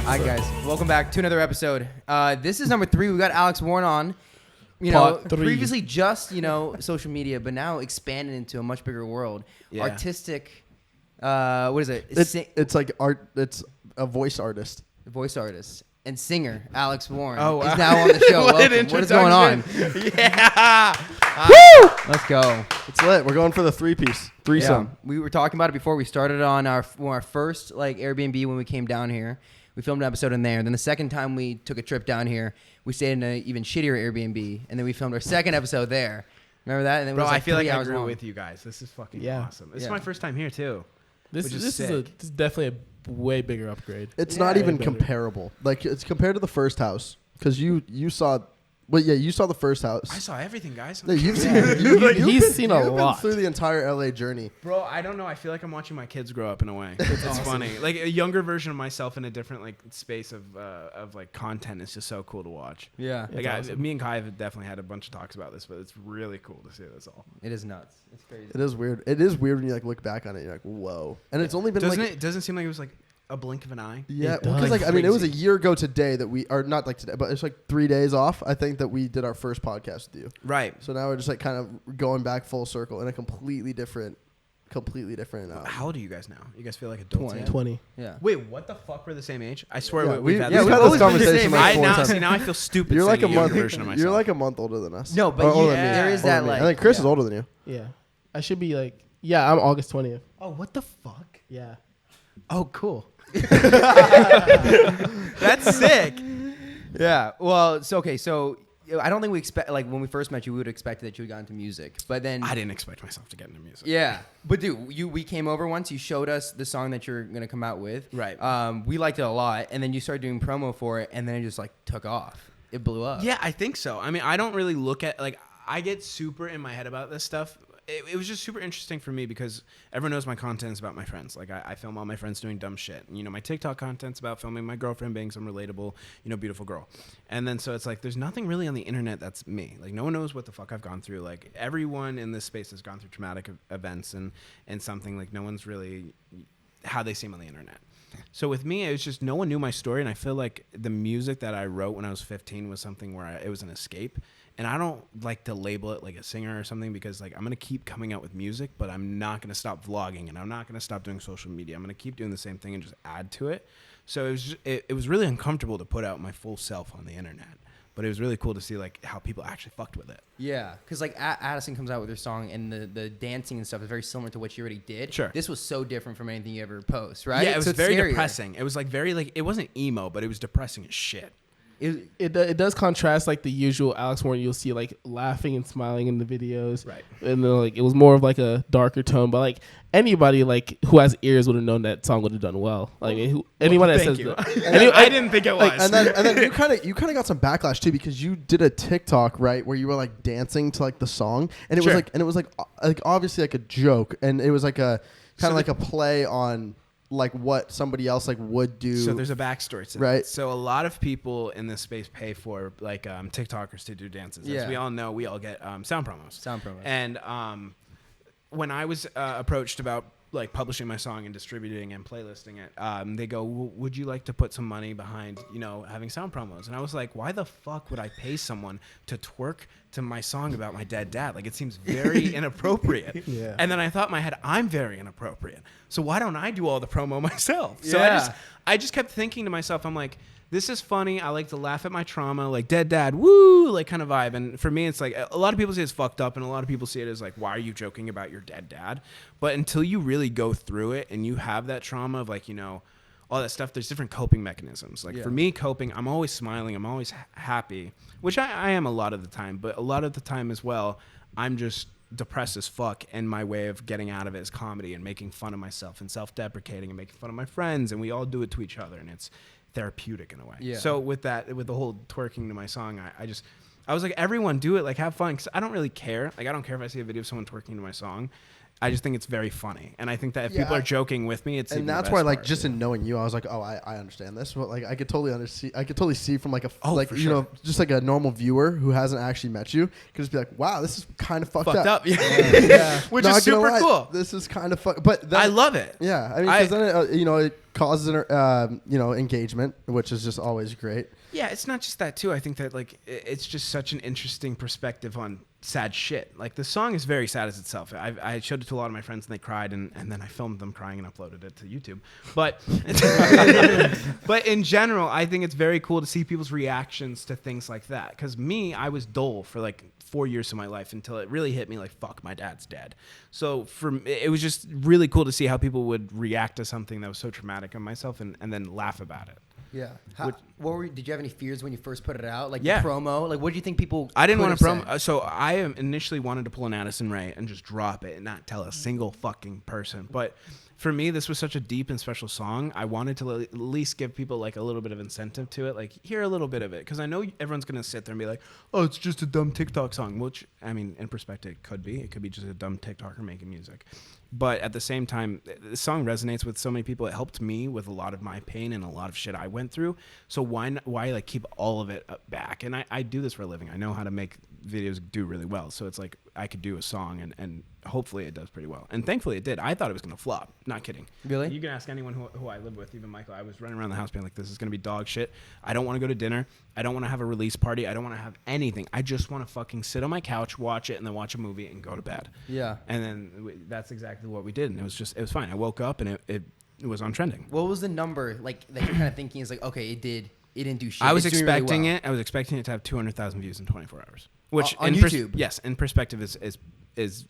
Hi guys, welcome back to another episode. This is number 3. We got Alex Warren on. Previously just social media, but now expanded into a much bigger world. Yeah. Artistic. What is it? It's like art. It's a voice artist. Voice artist and singer Alex Warren is now on the show. What is going on? Yeah. Woo! Let's go. It's lit. We're going for the threesome. Yeah. We were talking about it before. We started on our first Airbnb when we came down here. We filmed an episode in there. Then the second time we took a trip down here, we stayed in an even shittier Airbnb, and then we filmed our second episode there. Remember that? And then Bro, I feel like I grew with you guys. This is fucking awesome. This is my first time here too. This is definitely a way bigger upgrade. It's not even comparable. Like it's compared to the first house because you saw. Well, yeah, you saw the first house. I saw everything, guys. No, you've seen. He's seen a lot through the entire LA journey, bro. I don't know. I feel like I'm watching my kids grow up in a way. It's awesome. Funny, like a younger version of myself in a different space of content. It's just so cool to watch. Yeah, awesome. Me and Kai have definitely had a bunch of talks about this, but it's really cool to see this all. It is nuts. It's crazy. It is weird. It is weird when you look back on it. You're like, whoa. And it's only been it doesn't seem like it was a blink of an eye. Yeah, because it was a year ago today that we are not like today, but it's 3 days off. I think that we did our first podcast with you. Right. So now we're just kind of going back full circle in a completely different. How old are you guys now? You guys feel like adults? 20. Yeah. Wait, what the fuck? We're the same age? I swear we've had this conversation. Now I feel stupid. You're like a month. Version of myself. You're like a month older than us. No, but there is that I think Chris is older than you. Yeah, I should be I'm August 20th. Oh, what the fuck? Yeah. Oh, cool. That's sick. Yeah. Well, so I don't think we expect when we first met you, we would have expected that you would got into music, but then I didn't expect myself to get into music. Yeah, but dude, we came over once. You showed us the song that you're gonna come out with. Right. We liked it a lot, and then you started doing promo for it, and then it just took off. It blew up. Yeah, I think so. I mean, I don't really look at I get super in my head about this stuff. It was just super interesting for me because everyone knows my content is about my friends. I film all my friends doing dumb shit. My TikTok content's about filming my girlfriend being some relatable, beautiful girl. And then so it's there's nothing really on the internet that's me. No one knows what the fuck I've gone through. Everyone in this space has gone through traumatic events and something no one's really how they seem on the internet. So with me, it was just no one knew my story, and I feel like the music that I wrote when I was 15 was something where it was an escape. And I don't like to label it like a singer or something because I'm going to keep coming out with music, but I'm not going to stop vlogging and I'm not going to stop doing social media. I'm going to keep doing the same thing and just add to it. So it was really uncomfortable to put out my full self on the internet. But it was really cool to see how people actually fucked with it. Yeah, because Addison comes out with her song and the dancing and stuff is very similar to what you already did. Sure. This was so different from anything you ever post, right? Yeah, it was very depressing. It was it wasn't emo, but it was depressing as shit. It does contrast the usual Alex Warren you'll see laughing and smiling in the videos, right? And then it was more of a darker tone, but anybody who has ears would have known that song would have done well. Anyone that says that, I didn't think it was. And then you kind of got some backlash too because you did a TikTok right where you were dancing to the song and it was obviously a joke and it was a kind of a play on. What somebody else would do. So there's a backstory to right. That. So a lot of people in this space pay for TikTokers to do dances. As we all know, we all get sound promos. And when I was approached about publishing my song and distributing and playlisting it, they go, would you like to put some money behind having sound promos? And I was like, why the fuck would I pay someone to twerk to my song about my dead dad? It seems very inappropriate. Yeah. And then I thought in my head, I'm very inappropriate, so why don't I do all the promo myself? So I just kept thinking to myself, I'm like, this is funny. I like to laugh at my trauma, dead dad, woo, kind of vibe. And for me, it's a lot of people say it's fucked up, and a lot of people see it as why are you joking about your dead dad? But until you really go through it and you have that trauma of all that stuff, there's different coping mechanisms. For me, coping, I'm always smiling, I'm always happy, which I am a lot of the time, but a lot of the time as well, I'm just depressed as fuck, and my way of getting out of it is comedy and making fun of myself and self-deprecating and making fun of my friends, and we all do it to each other, and it's therapeutic in a way. Yeah. So with the whole twerking to my song, I was like, everyone do it, have fun, because I don't really care. I don't care if I see a video of someone twerking to my song. I just think it's very funny, and I think that if Yeah, people are joking with me, it's and even the that's best why, like, part. just in knowing you, I was like, oh, I understand this. But like, I could totally see from like like for you sure. know, just like a normal viewer who hasn't actually met you could just be like, wow, this is kind of fucked up. Yeah. Which Not is gonna super lie, cool. This is kind of but then, I love it. Yeah, I mean, because then it causes an engagement, which is just always great. Yeah, it's not just that too. I think that like it's just such an interesting perspective on sad shit. Like the song is very sad as itself. I showed it to a lot of my friends and they cried, and then I filmed them crying and uploaded it to YouTube. But but in general, I think it's very cool to see people's reactions to things like that. Because I was dull for like 4 years of my life until it really hit me like, fuck, my dad's dead. So it was just really cool to see how people would react to something that was so traumatic on myself and then laugh about it. Yeah. Did you have any fears when you first put it out? Like Yeah. the promo? Like, what do you think people? I didn't could want to have promo. said? So I initially wanted to pull an Addison Rae and just drop it and not tell a single fucking person. But for me, this was such a deep and special song. I wanted to at least give people like a little bit of incentive to it. Like, hear a little bit of it. Because I know everyone's going to sit there and be like, oh, it's just a dumb TikTok song. Which, I mean, in perspective, it could be. It could be just a dumb TikToker making music. But at the same time, the song resonates with so many people. It helped me with a lot of my pain and a lot of shit I went through. So why like keep all of it back? And I do this for a living. I know how to make videos do really well. So it's like I could do a song and hopefully it does pretty well. And thankfully it did. I thought it was going to flop. Not kidding. Really? You can ask anyone who I live with, even Michael. I was running around the house being like, this is going to be dog shit. I don't want to go to dinner. I don't want to have a release party. I don't want to have anything. I just want to fucking sit on my couch, watch it, and then watch a movie and go to bed. Yeah. And then that's exactly what we did. And it was fine. I woke up and it was on trending. What was the number like that you're kind of thinking is like, okay, it didn't do shit. I was It's doing really expecting well. it. I was expecting it to have 200,000 views in 24 hours, which On in YouTube? Yes, in perspective is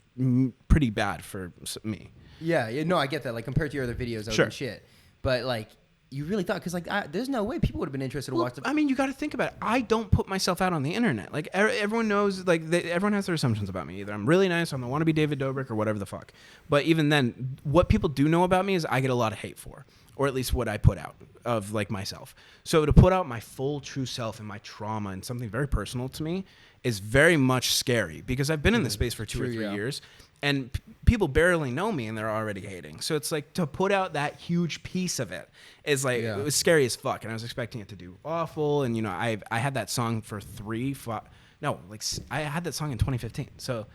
pretty bad for me. Yeah, no, I get that. Like compared to your other videos, that Sure. was shit. But like, you really thought because like, there's no way people would have been interested to watch the. I mean, you got to think about it. I don't put myself out on the internet. Like everyone knows, like everyone has their assumptions about me. Either I'm really nice, I'm the wannabe David Dobrik, or whatever the fuck. But even then, what people do know about me is I get a lot of hate for, or at least what I put out of like myself. So to put out my full true self and my trauma and something very personal to me is very much scary because I've been in this space for 2 or 3 years. And people barely know me and they're already hating. So it's like to put out that huge piece of it is like, it was scary as fuck. And I was expecting it to do awful. And, you know, I had that song for I had that song in 2015. So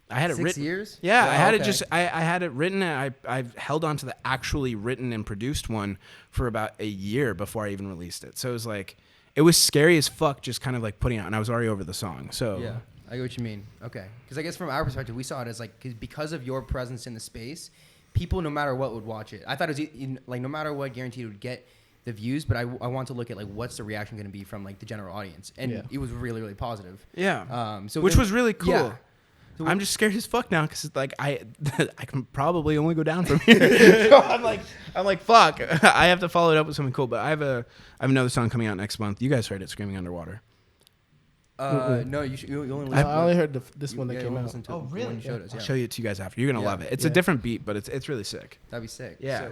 I had it 6 written. years? Yeah, Wow, I had okay. I had it written. I've held on to the actually written and produced one for about a year before I even released it. So it was like, it was scary as fuck just kind of like putting it out. And I was already over the song. So Yeah, I get what you mean. Okay, because I guess from our perspective, we saw it as like because of your presence in the space, people no matter what would watch it. I thought it was like no matter what, guaranteed it would get the views. But I want to look at like what's the reaction going to be from like the general audience, and it was really really positive. Yeah. So which was really cool. Yeah. So I'm just scared as fuck now because like I can probably only go down from here. So I'm like fuck. I have to follow it up with something cool. But I have another song coming out next month. You guys heard it, Screaming Underwater. No, you only. I only heard this one that came out. Oh, really? You showed us, I'll yeah. show you to you guys after. You're gonna love it. It's a different beat, but it's really sick. That'd be sick. Yeah. So,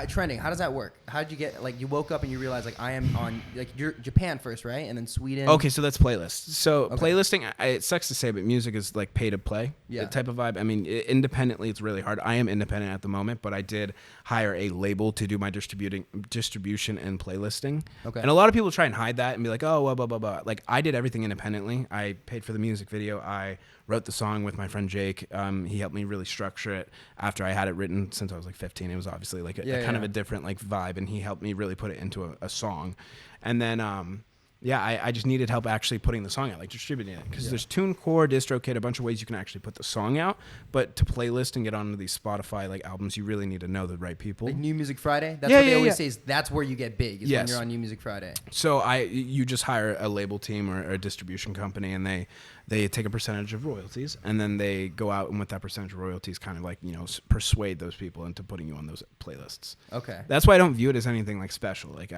trending. How does that work? How did you get like you woke up and you realized like I am on like you're Japan first, right? And then Sweden. Okay, so that's playlists. So Okay. playlisting, it sucks to say, but music is like pay to play type of vibe. I mean, independently, it's really hard. I am independent at the moment, but I did hire a label to do my distribution and playlisting. Okay. And a lot of people try and hide that and be like, oh, blah, blah, blah, blah. Like, I did everything independently. I paid for the music video. I wrote the song with my friend Jake. He helped me really structure it after I had it written since I was like 15. It was obviously like a kind of a different like vibe, and he helped me really put it into a song. And then I just needed help actually putting the song out, like distributing it, because there's TuneCore, DistroKid, a bunch of ways you can actually put the song out. But to playlist and get onto these Spotify like albums, you really need to know the right people. Like New Music Friday. That's what they always say. Is that's where you get big. Is when Yes. you're on New Music Friday. So you just hire a label team or a distribution company, and they take a percentage of royalties, and then they go out and with that percentage of royalties kind of like, you know, persuade those people into putting you on those playlists. Okay. That's why I don't view it as anything like special. Like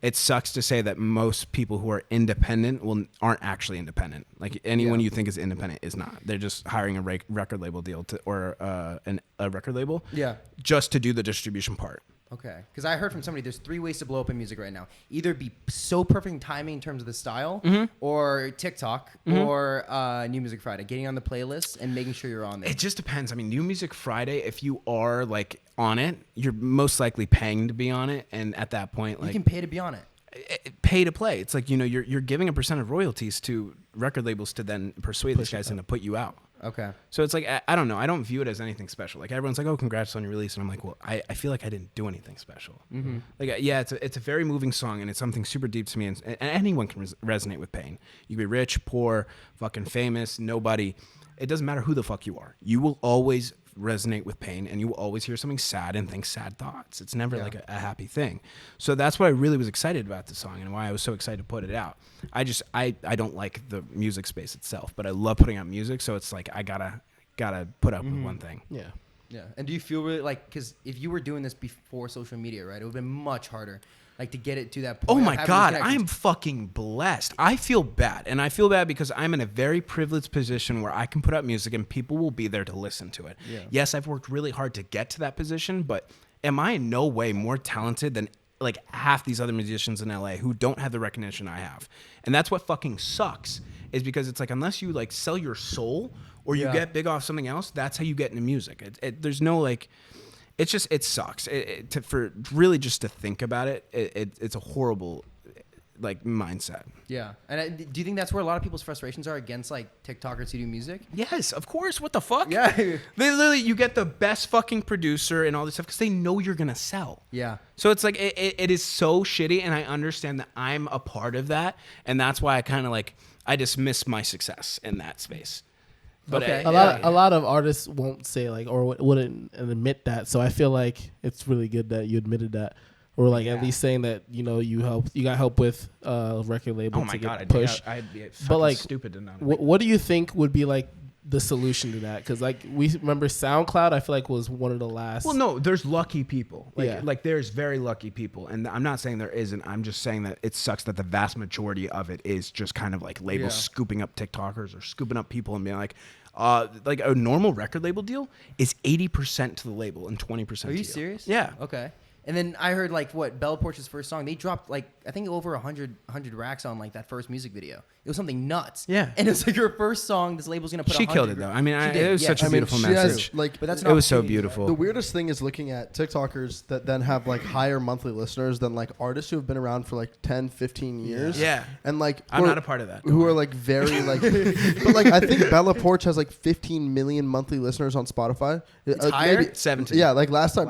it sucks to say that most people who are independent aren't actually independent. Like anyone you think is independent is not. They're just hiring a record label deal or a record label. Yeah. Just to do the distribution part. Okay, because I heard from somebody there's 3 ways to blow up in music right now. Either be so perfect in timing in terms of the style, or TikTok, or New Music Friday. Getting on the playlist and making sure you're on there. It just depends. I mean, New Music Friday, if you are like on it, you're most likely paying to be on it, and at that point, like you can pay to be on it. Pay to play. It's like, you know, you're giving a percent of royalties to record labels to then persuade these guys into put you out. Okay. So it's like, I don't know. I don't view it as anything special. Like everyone's like, oh, congrats on your release. And I'm like, well, I feel like I didn't do anything special. Like, yeah, it's a very moving song and it's something super deep to me. And anyone can resonate with pain. You can be rich, poor, fucking famous, nobody. It doesn't matter who the fuck you are. You will always resonate with pain and you will always hear something sad and think sad thoughts. It's never like a happy thing. So that's why I really was excited about the song and why I was so excited to put it out. I don't like the music space itself, but I love putting out music. So it's like, I gotta put up with one thing. Yeah. Yeah. And do you feel really like, because if you were doing this before social media, right, it would have been much harder. Like to get it to that point. Oh my God, I'm fucking blessed. I feel bad. And I feel bad because I'm in a very privileged position where I can put out music and people will be there to listen to it. Yeah. Yes, I've worked really hard to get to that position, but am I in no way more talented than like half these other musicians in LA who don't have the recognition I have? And that's what fucking sucks, is because it's like, unless you like sell your soul or you get big off something else, that's how you get into music. There's no like... It's just, it sucks. For really just to think about it, it's a horrible like mindset. Yeah. And do you think that's where a lot of people's frustrations are against like TikTokers who do music? Yes, of course. What the fuck? Yeah. They literally, you get the best fucking producer and all this stuff because they know you're going to sell. Yeah. So it's like, it is so shitty. And I understand that I'm a part of that. And that's why I kind of like, I dismiss my success in that space. But okay. A lot of artists won't say like or wouldn't admit that. So I feel like it's really good that you admitted that, or like at least saying that you got help with record label. Oh my God, get push. I'd be but like stupid to not. What do you think would be like the solution to that? Because like we remember SoundCloud, I feel like was one of the last. Well, no, there's lucky people. Like there's very lucky people, and I'm not saying there isn't. I'm just saying that it sucks that the vast majority of it is just kind of like labels scooping up TikTokers or scooping up people and being like a normal record label deal is 80% to the label and 20% to you. Are you serious? Yeah. Okay. And then I heard like Bella Porch's first song, they dropped like I think over 100 racks on like that first music video. It was something nuts. Yeah. And it's like her first song. This label's gonna put. She killed it though. I mean, it was such a beautiful message. But that's it was so beautiful. The weirdest thing is looking at TikTokers that then have like higher monthly listeners than like artists who have been around for like 10, 15 years. Yeah. And like I'm not a part of that. Who are like very like, but like I think Bella Porch has like 15 million monthly listeners on Spotify. It's higher? Maybe, 17. Yeah, like last time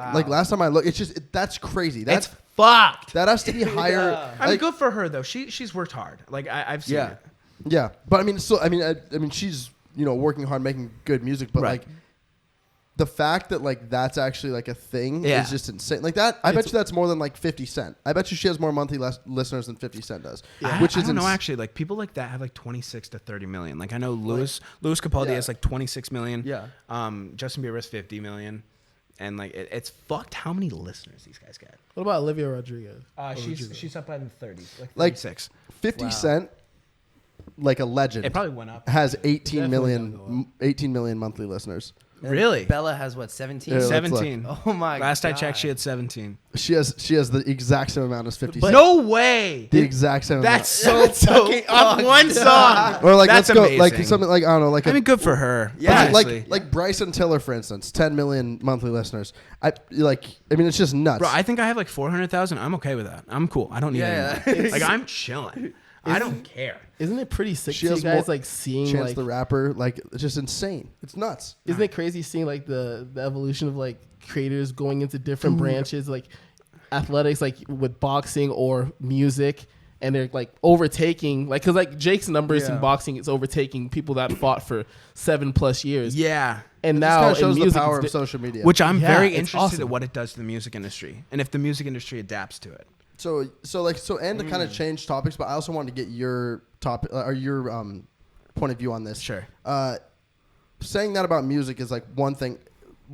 I looked, it's just that's crazy. That's fucked. That has to be higher. Yeah. I mean, good for her though. She's worked hard. Like I've seen it. Yeah, but I mean, I mean, she's working hard, making good music, but like the fact that like that's actually like a thing is just insane. Like that, I bet you that's more than like 50 Cent. I bet you she has more monthly listeners than 50 Cent does. Yeah. Which I is don't know actually. Like people like that have like 26 to 30 million. Like I know Louis Capaldi has like 26 million. Yeah. Justin Bieber has 50 million. And like it's fucked how many listeners these guys get. What about Olivia Rodrigo? She's up in the 30s, like 36. 50 Cent, like a legend. It probably went up. Has 18 million monthly listeners. Really? Bella has what, 17? Yeah, 17. Oh my god. Last I checked, she had 17. She has the exact same amount as 50 Cent. No way. The exact same That's amount. so fucking off one song. Or like That's let's go amazing. like something like I don't know like I mean, good for her. Yeah. honestly. like Bryson Tiller, for instance, 10 million monthly listeners. I mean it's just nuts. Bro, I think I have like 400,000. I'm okay with that. I'm cool. I don't need any more. Like I'm chilling. I don't care. Isn't it pretty sick She to you has guys more like seeing Chance like the Rapper, like it's just insane. It's nuts. Isn't it crazy seeing like the evolution of like creators going into different branches, like athletics, like with boxing or music, and they're like overtaking, like because like Jake's numbers in boxing is overtaking people that fought for 7+ years. Yeah. And It now just shows in the music, power it's of social media. Which I'm very it's interested awesome. in what it does to the music industry and if the music industry adapts to it. So and to kind of change topics, but I also wanted to get your topic or your point of view on this. Sure. Saying that about music is like one thing.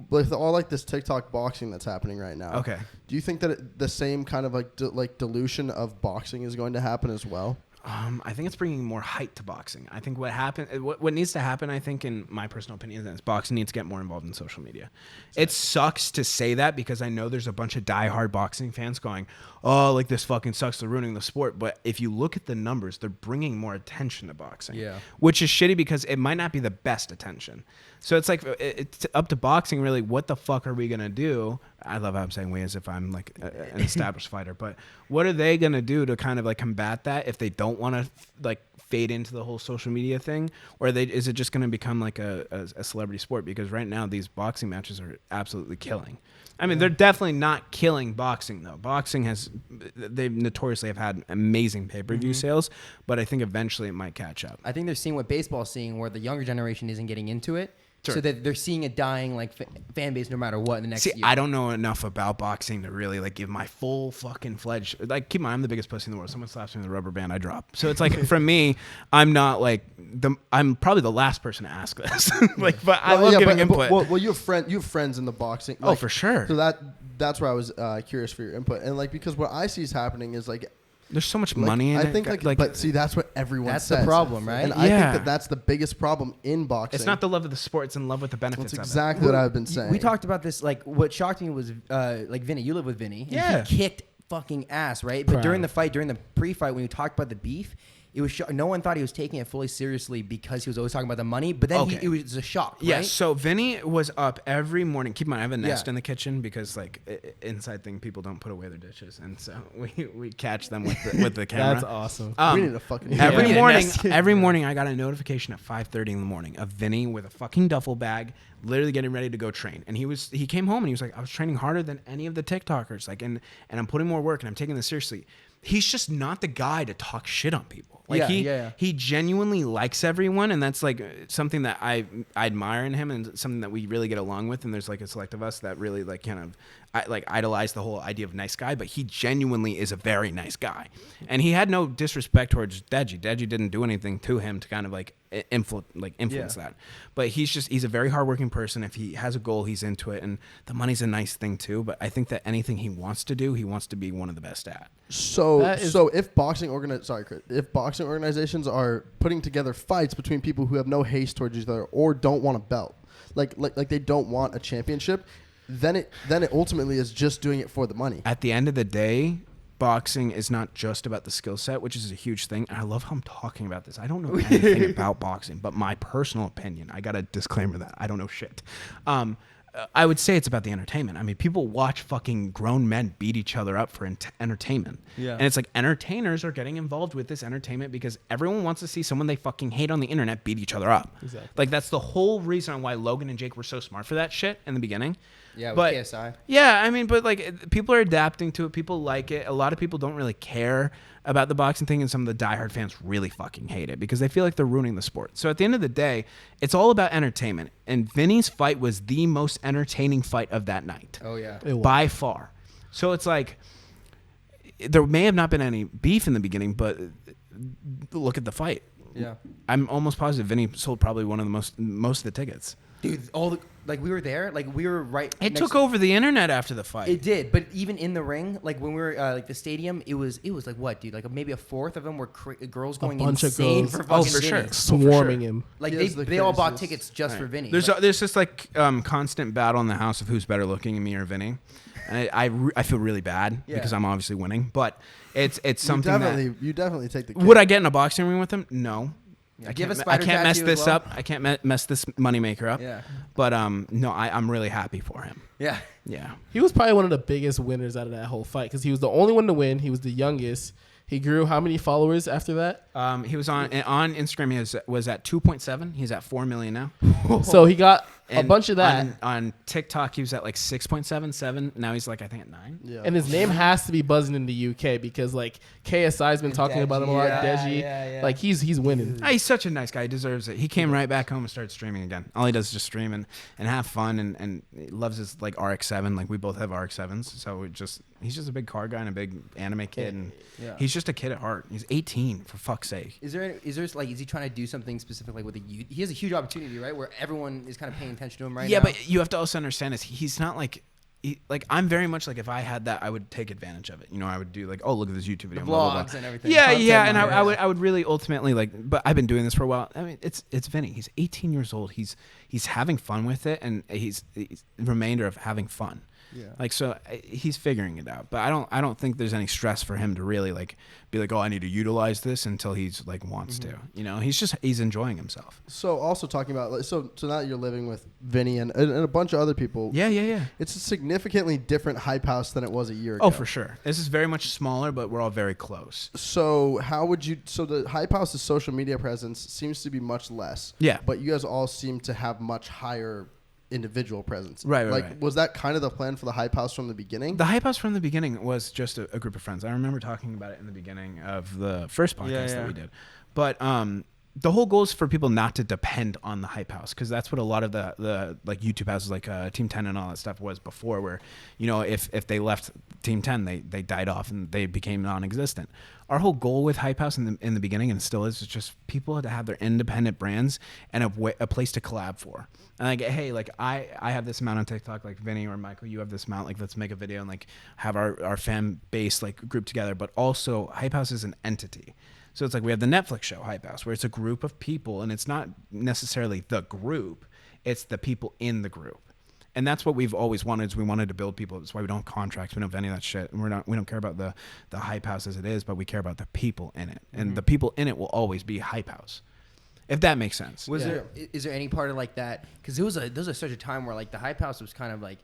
With all like this TikTok boxing that's happening right now. Okay. Do you think that the same kind of like dilution of boxing is going to happen as well? I think it's bringing more height to boxing. I think what needs to happen, I think, in my personal opinion, is boxing needs to get more involved in social media. It sucks to say that because I know there's a bunch of diehard boxing fans going, oh, like this fucking sucks, they're ruining the sport. But if you look at the numbers, they're bringing more attention to boxing. Yeah. Which is shitty because it might not be the best attention. So it's like, it's up to boxing, really, what the fuck are we going to do? I love how I'm saying we as if I'm like an established fighter, but what are they going to do to kind of like combat that if they don't want to like fade into the whole social media thing? Or is it just going to become like a celebrity sport? Because right now these boxing matches are absolutely killing. I mean, they're definitely not killing boxing though. Boxing they notoriously have had amazing pay-per-view sales, but I think eventually it might catch up. I think they're seeing what baseball's seeing, where the younger generation isn't getting into it. Sure. So that they're seeing a dying like fan base no matter what in the next year. I don't know enough about boxing to really like give my full fucking fledged. Like, keep in mind, I'm the biggest pussy in the world. Someone slaps me with a rubber band, I drop. So it's like for me, I'm not like I'm probably the last person to ask this. Like, but I love giving input. Well, you have friends in the boxing. Like, for sure. So that's where I was curious for your input, and like because what I see is happening is like. There's so much money in it. I think but see, that's what everyone says. That's the problem, right? And I think that's the biggest problem in boxing. It's not the love of the sport; it's in love with the benefits. That's exactly what I've been saying. We talked about this. Like, what shocked me was like Vinny. You live with Vinny. Yeah, he kicked fucking ass, right? But during the fight, during the pre-fight, when you talked about the beef, it was no one thought he was taking it fully seriously because he was always talking about the money. But then it was a shock. Yeah. Right? So Vinny was up every morning. Keep in mind, I have a nest in the kitchen because like inside thing, people don't put away their dishes, and so we catch them with the camera. That's awesome. We need a fucking every morning I got a notification at 5:30 in the morning of Vinny with a fucking duffel bag, literally getting ready to go train. And he came home and he was like, I was training harder than any of the TikTokers, like, and I'm putting more work and I'm taking this seriously. He's just not the guy to talk shit on people. Like he genuinely likes everyone, and that's like something that I admire in him, and something that we really get along with. And there's like a select of us that really like kind of idolize the whole idea of nice guy, but he genuinely is a very nice guy. And he had no disrespect towards Deji. Deji didn't do anything to him to kind of like influence that. But he's a very hardworking person. If he has a goal, he's into it, and the money's a nice thing too. But I think that anything he wants to do, he wants to be one of the best at. So if boxing organizations are putting together fights between people who have no haste towards each other or don't want a belt, like they don't want a championship, then it ultimately is just doing it for the money. At the end of the day, boxing is not just about the skill set, which is a huge thing. And I love how I'm talking about this. I don't know anything about boxing, but my personal opinion, I got a disclaimer that I don't know shit. I would say it's about the entertainment. I mean, people watch fucking grown men beat each other up for entertainment. Yeah. And it's like entertainers are getting involved with this entertainment because everyone wants to see someone they fucking hate on the internet beat each other up. Exactly. Like, that's the whole reason why Logan and Jake were so smart for that shit in the beginning. Yeah, with KSI. Yeah, I mean, but like people are adapting to it. People like it. A lot of people don't really care about the boxing thing, and some of the diehard fans really fucking hate it because they feel like they're ruining the sport. So at the end of the day, it's all about entertainment. And Vinny's fight was the most entertaining fight of that night. Oh, yeah. By far. So it's like, there may have not been any beef in the beginning, but look at the fight. Yeah. I'm almost positive Vinny sold probably one of the most of the tickets. Dude, we were there, like we were right. It took over the internet after the fight. It did, but even in the ring, like when we were like the stadium, it was like what, dude? Like maybe a fourth of them were girls going insane for fucking for sure, swarming him. Like they all bought tickets just for Vinny. There's this like constant battle in the house of who's better looking, me or Vinny. And I feel really bad because I'm obviously winning, but it's something you definitely take the. Would I get in a boxing ring with him? No. Yeah, I can't mess this up. I can't mess this moneymaker up. Yeah. But no, I'm really happy for him. Yeah. Yeah. He was probably one of the biggest winners out of that whole fight because he was the only one to win. He was the youngest. He grew how many followers after that? He was on Instagram. He was at 2.7. He's at 4 million now. So he got a bunch of that. On TikTok, he was at like 6.77. Now he's like, I think, at 9. Yeah. And his name has to be buzzing in the UK because like KSI's been talking about him a lot. Deji, like he's winning. He's such a nice guy. He deserves it. He came right back home and started streaming again. All he does is just stream and have fun and he loves his like RX-7. Like we both have RX-7s, so he's just a big car guy and a big anime kid, and he's just a kid at heart. He's 18, for fuck's sake. Is he trying to do something specific like with the youth? He has a huge opportunity, right, where everyone is kind of paying attention to him right now. Yeah, but you have to also understand is he's not like like I'm very much like, if I had that, I would take advantage of it. You know, I would do like, oh, look at this YouTube video, The blah, blah, vlogs blah. and everything. Yeah, Content yeah, and model. I would really ultimately like, but I've been doing this for a while. I mean, it's Vinny. He's 18 years old. He's having fun with it, and he's the remainder of having fun. Yeah. Like, so he's figuring it out, but I don't think there's any stress for him to really like be like, oh, I need to utilize this until he's like wants to, you know, he's enjoying himself. So also talking about, like, so now you're living with Vinny and a bunch of other people. Yeah. It's a significantly different hype house than it was a year ago. Oh, for sure. This is very much smaller, but we're all very close. So how would you, so the hype house's social media presence seems to be much less. Yeah. But you guys all seem to have much higher individual presence. Right. Like, was that kind of the plan for the hype house from the beginning? The hype house from the beginning was just a group of friends. I remember talking about it in the beginning of the first podcast that we did. But the whole goal is for people not to depend on the hype house, because that's what a lot of the like YouTube houses like Team 10 and all that stuff was before, where, you know, if they left Team 10, they died off and they became non-existent. Our whole goal with hype house in the beginning, and still is just people to have their independent brands and a place to collab for. And like, hey, like I have this amount on TikTok, like Vinny or Michael, you have this amount, like let's make a video and like have our fan base like group together. But also hype house is an entity. So it's like we have the Netflix show Hype House, where it's a group of people, and it's not necessarily the group, it's the people in the group. And that's what we've always wanted, is we wanted to build people. That's why we don't have contracts, we don't have any of that shit. And we don't care about the hype house as it is, but we care about the people in it. And the people in it will always be hype house. If that makes sense. Is there any part of like that? Because there was such a time where like the hype house was kind of like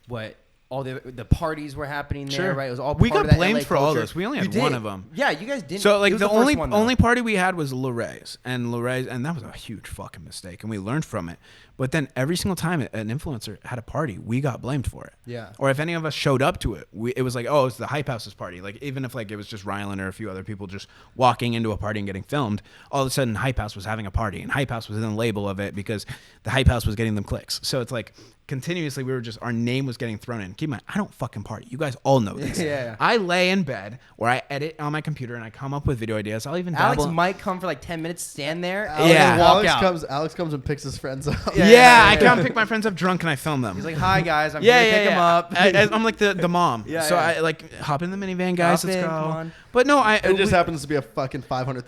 what all the parties were happening there, Sure. right? It was all we part got of that blamed LA for all culture. this. We only You had one did. of them. Yeah, you guys didn't. So like It was the first only one, though. only party we had was Lorraine's, and that was a huge fucking mistake, and we learned from it. But then every single time an influencer had a party, we got blamed for it. Yeah. Or if any of us showed up to it, it was like, oh, it's the hype house's party. Like even if like it was just Rylan or a few other people just walking into a party and getting filmed, all of a sudden hype house was having a party, and hype house was in the label of it because the hype house was getting them clicks. So it's like continuously our name was getting thrown in. Keep in mind, I don't fucking party. You guys all know this. Yeah. I lay in bed or I edit on my computer and I come up with video ideas. I'll even Alex dabble. might come for like 10 minutes, stand there, Yeah. and walk Alex out. Alex comes and picks his friends up. Yeah, I come pick my friends up drunk and I film them. He's like, "Hi guys, I'm here to pick him up." I'm like the mom. Yeah, so yeah. I like hop in the minivan, guys. Hop Let's in, go. come on. But no, It just happens to be a fucking $500,000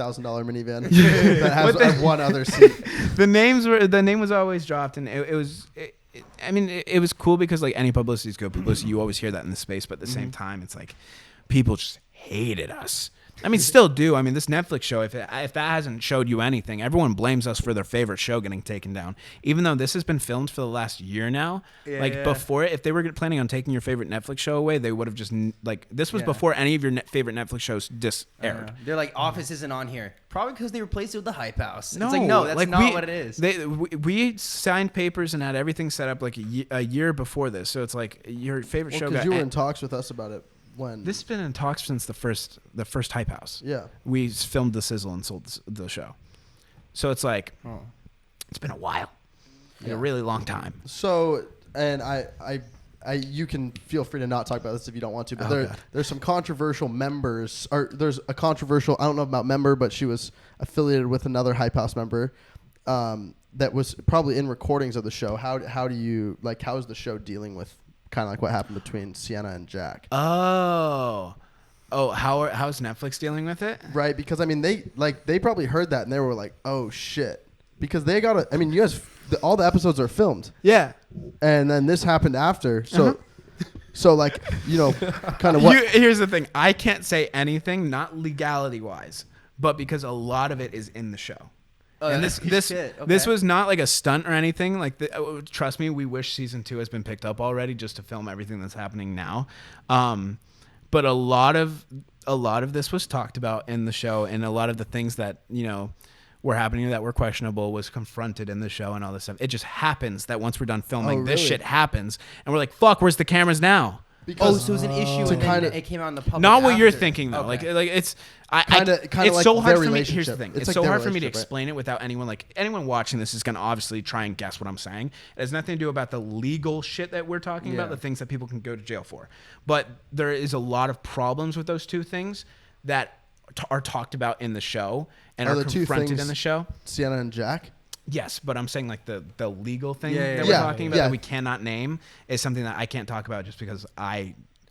minivan that has one other seat. the name was always dropped, and it was cool because like any publicity is good publicity. You always hear that in the space, but at the same time, it's like people just hated us. I mean, still do. I mean, this Netflix show, if that hasn't showed you anything, everyone blames us for their favorite show getting taken down. Even though this has been filmed for the last year now, before it, if they were planning on taking your favorite Netflix show away, they would have just like this was before any of your favorite Netflix shows aired. They're like, Office isn't on here, probably because they replaced it with the Hype House. No, it's like, no, that's like not what it is. We signed papers and had everything set up like a year before this, so it's like your favorite show. Because you were in talks with us about it. When This has been in talks since the first hype house. Yeah. We filmed the sizzle and sold the show. So it's like, it's been a while. Like a really long time. So, and I you can feel free to not talk about this if you don't want to, but there's some controversial members, or there's a controversial, I don't know about member, but she was affiliated with another hype house member that was probably in recordings of the show. How do you, like, how is the show dealing with kind of like what happened between SIENNA and Jack? How's Netflix dealing with it? Right, because I mean they probably heard that and they were like, oh shit, because they got I mean, you guys, all the episodes are filmed. Yeah. And then this happened after, so so like, you know, kind of what. Here's the thing: I can't say anything, not legality wise, but because a lot of it is in the show. And this was not like a stunt or anything. Like, trust me, we wish season 2 has been picked up already just to film everything that's happening now. But a lot of this was talked about in the show, and a lot of the things that, you know, were happening that were questionable was confronted in the show and all this stuff. It just happens that once we're done filming, this shit happens, and we're like, "Fuck, where's the cameras now?" Because so it was an issue, and then it came out in the public. Not what you're after. thinking though. Okay. Like it's Kinda it's like so hard their for me. relationship. Here's the thing: it's like so their hard for me to relationship, right? explain it without anyone watching this is gonna obviously try and guess what I'm saying. It has nothing to do about the legal shit that we're talking about, the things that people can go to jail for. But there is a lot of problems with those two things that are talked about in the show and are the two confronted things in the show. SIENNA and Jack. Yes, but I'm saying like the legal thing Yeah, that yeah, we're talking about yeah. that we cannot name is something that I can't talk about just because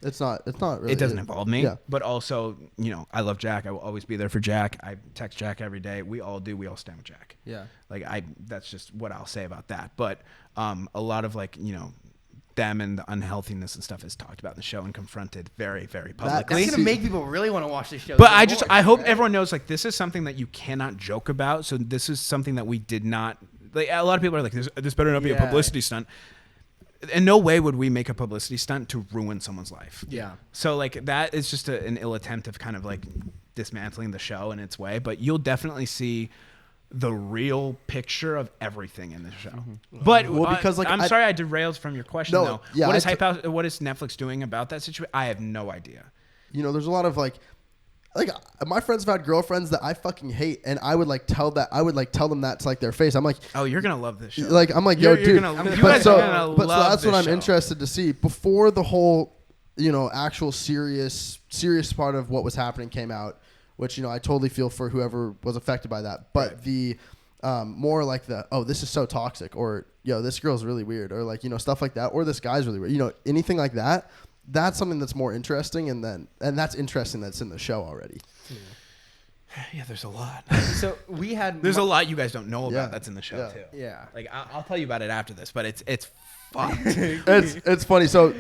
It's not really. it doesn't involve me. Yeah. But also, you know, I love Jack. I will always be there for Jack. I text Jack every day. We all do. We all stand with Jack. Yeah. Like that's just what I'll say about that. But a lot of like, you know, them and the unhealthiness and stuff is talked about in the show and confronted very, very publicly. That's gonna make people really want to watch this show. But I hope everyone knows like this is something that you cannot joke about. So this is something that we did not like. A lot of people are like, this better not be a publicity stunt. In no way would we make a publicity stunt to ruin someone's life. Yeah. So like that is just an ill attempt of kind of like dismantling the show in its way. But you'll definitely see the real picture of everything in the show. But because like I'm sorry I derailed from your question No, though. yeah, What is what is Netflix doing about that situation? I have no idea. You know, there's a lot of like my friends have had girlfriends that I fucking hate, and I would like tell them that to like their face. I'm like, Oh, you're gonna love this show. like I'm like, yo, You're dude. gonna- But you guys so, are gonna but so love that's what this I'm show. interested to see before the whole, you know, actual serious part of what was happening came out, which, you know, I totally feel for whoever was affected by that. But the more like this is so toxic, or yo, this girl's really weird, or like, you know, stuff like that, or this guy's really weird, you know, anything like that. That's something that's more interesting, and that's interesting that's in the show already. Yeah, there's a lot. So we had. There's a lot you guys don't know about Yeah. that's in the show Yeah. too. Yeah. Like I'll tell you about it after this, but it's fucked. It's funny. So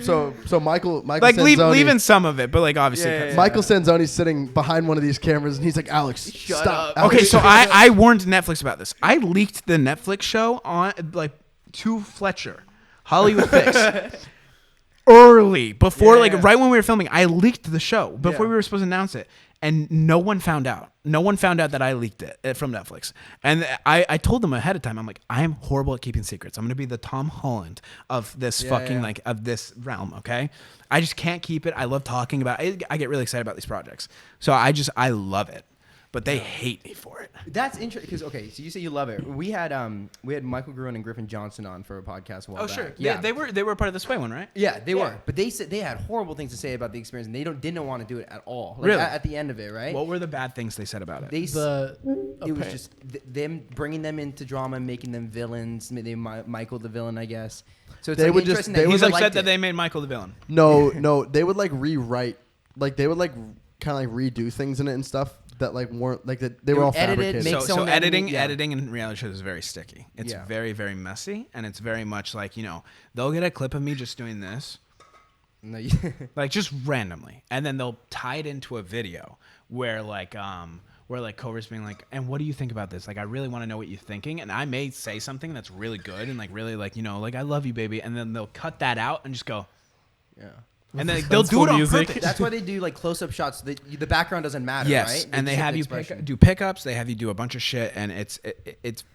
Michael like Sanzoni, leaving some of it, but like obviously. Yeah. Michael Sanzoni's sitting behind one of these cameras, and he's like, Alex, Shut stop. up. Alex, Okay, so I warned Netflix about this. I leaked the Netflix show on like to Fletcher, Hollywood Fix. Early before, Yeah. right when we were filming, I leaked the show before Yeah. we were supposed to announce it, and no one found out. No one found out that I leaked it from Netflix. And I told them ahead of time. I'm like, I am horrible at keeping secrets. I'm gonna be the Tom Holland of this Yeah. of this realm. Okay, I just can't keep it. I love talking about it. I get really excited about these projects, so I love it. But they hate me for it. That's interesting because so you say you love it. We had Michael Gruen and Griffin Johnson on for a podcast a while back. Yeah, they were part of the Sway one, right? Yeah, they were. But they said they had horrible things to say about the experience, and they didn't want to do it at all. Like, Really? At the end of it, right? What were the bad things they said about it? It was just them bringing them into drama, making them villains. Michael the villain, I guess. So it's They like would just- interesting they that would He's he like- upset liked that it. they made Michael the villain. no, they would like rewrite, like they would like kind of like redo things in it and stuff that like weren't like that. They were all would edit it, fabricated. make So someone that- editing yeah. in reality shows is very sticky. It's Yeah. very, very messy, and it's very much like, you know, they'll get a clip of me just doing this, No, like just randomly, and then they'll tie it into a video where Cover's being like, and what do you think about this? Like, I really want to know what you're thinking, and I may say something that's really good and like really like, you know, like I love you, baby, and then they'll cut that out and just go, yeah. and then they'll do it on music. purpose. That's why they do like close-up shots. The background doesn't matter, Yes, right? and they just have the you expression. do pickups. They have you do a bunch of shit, and it's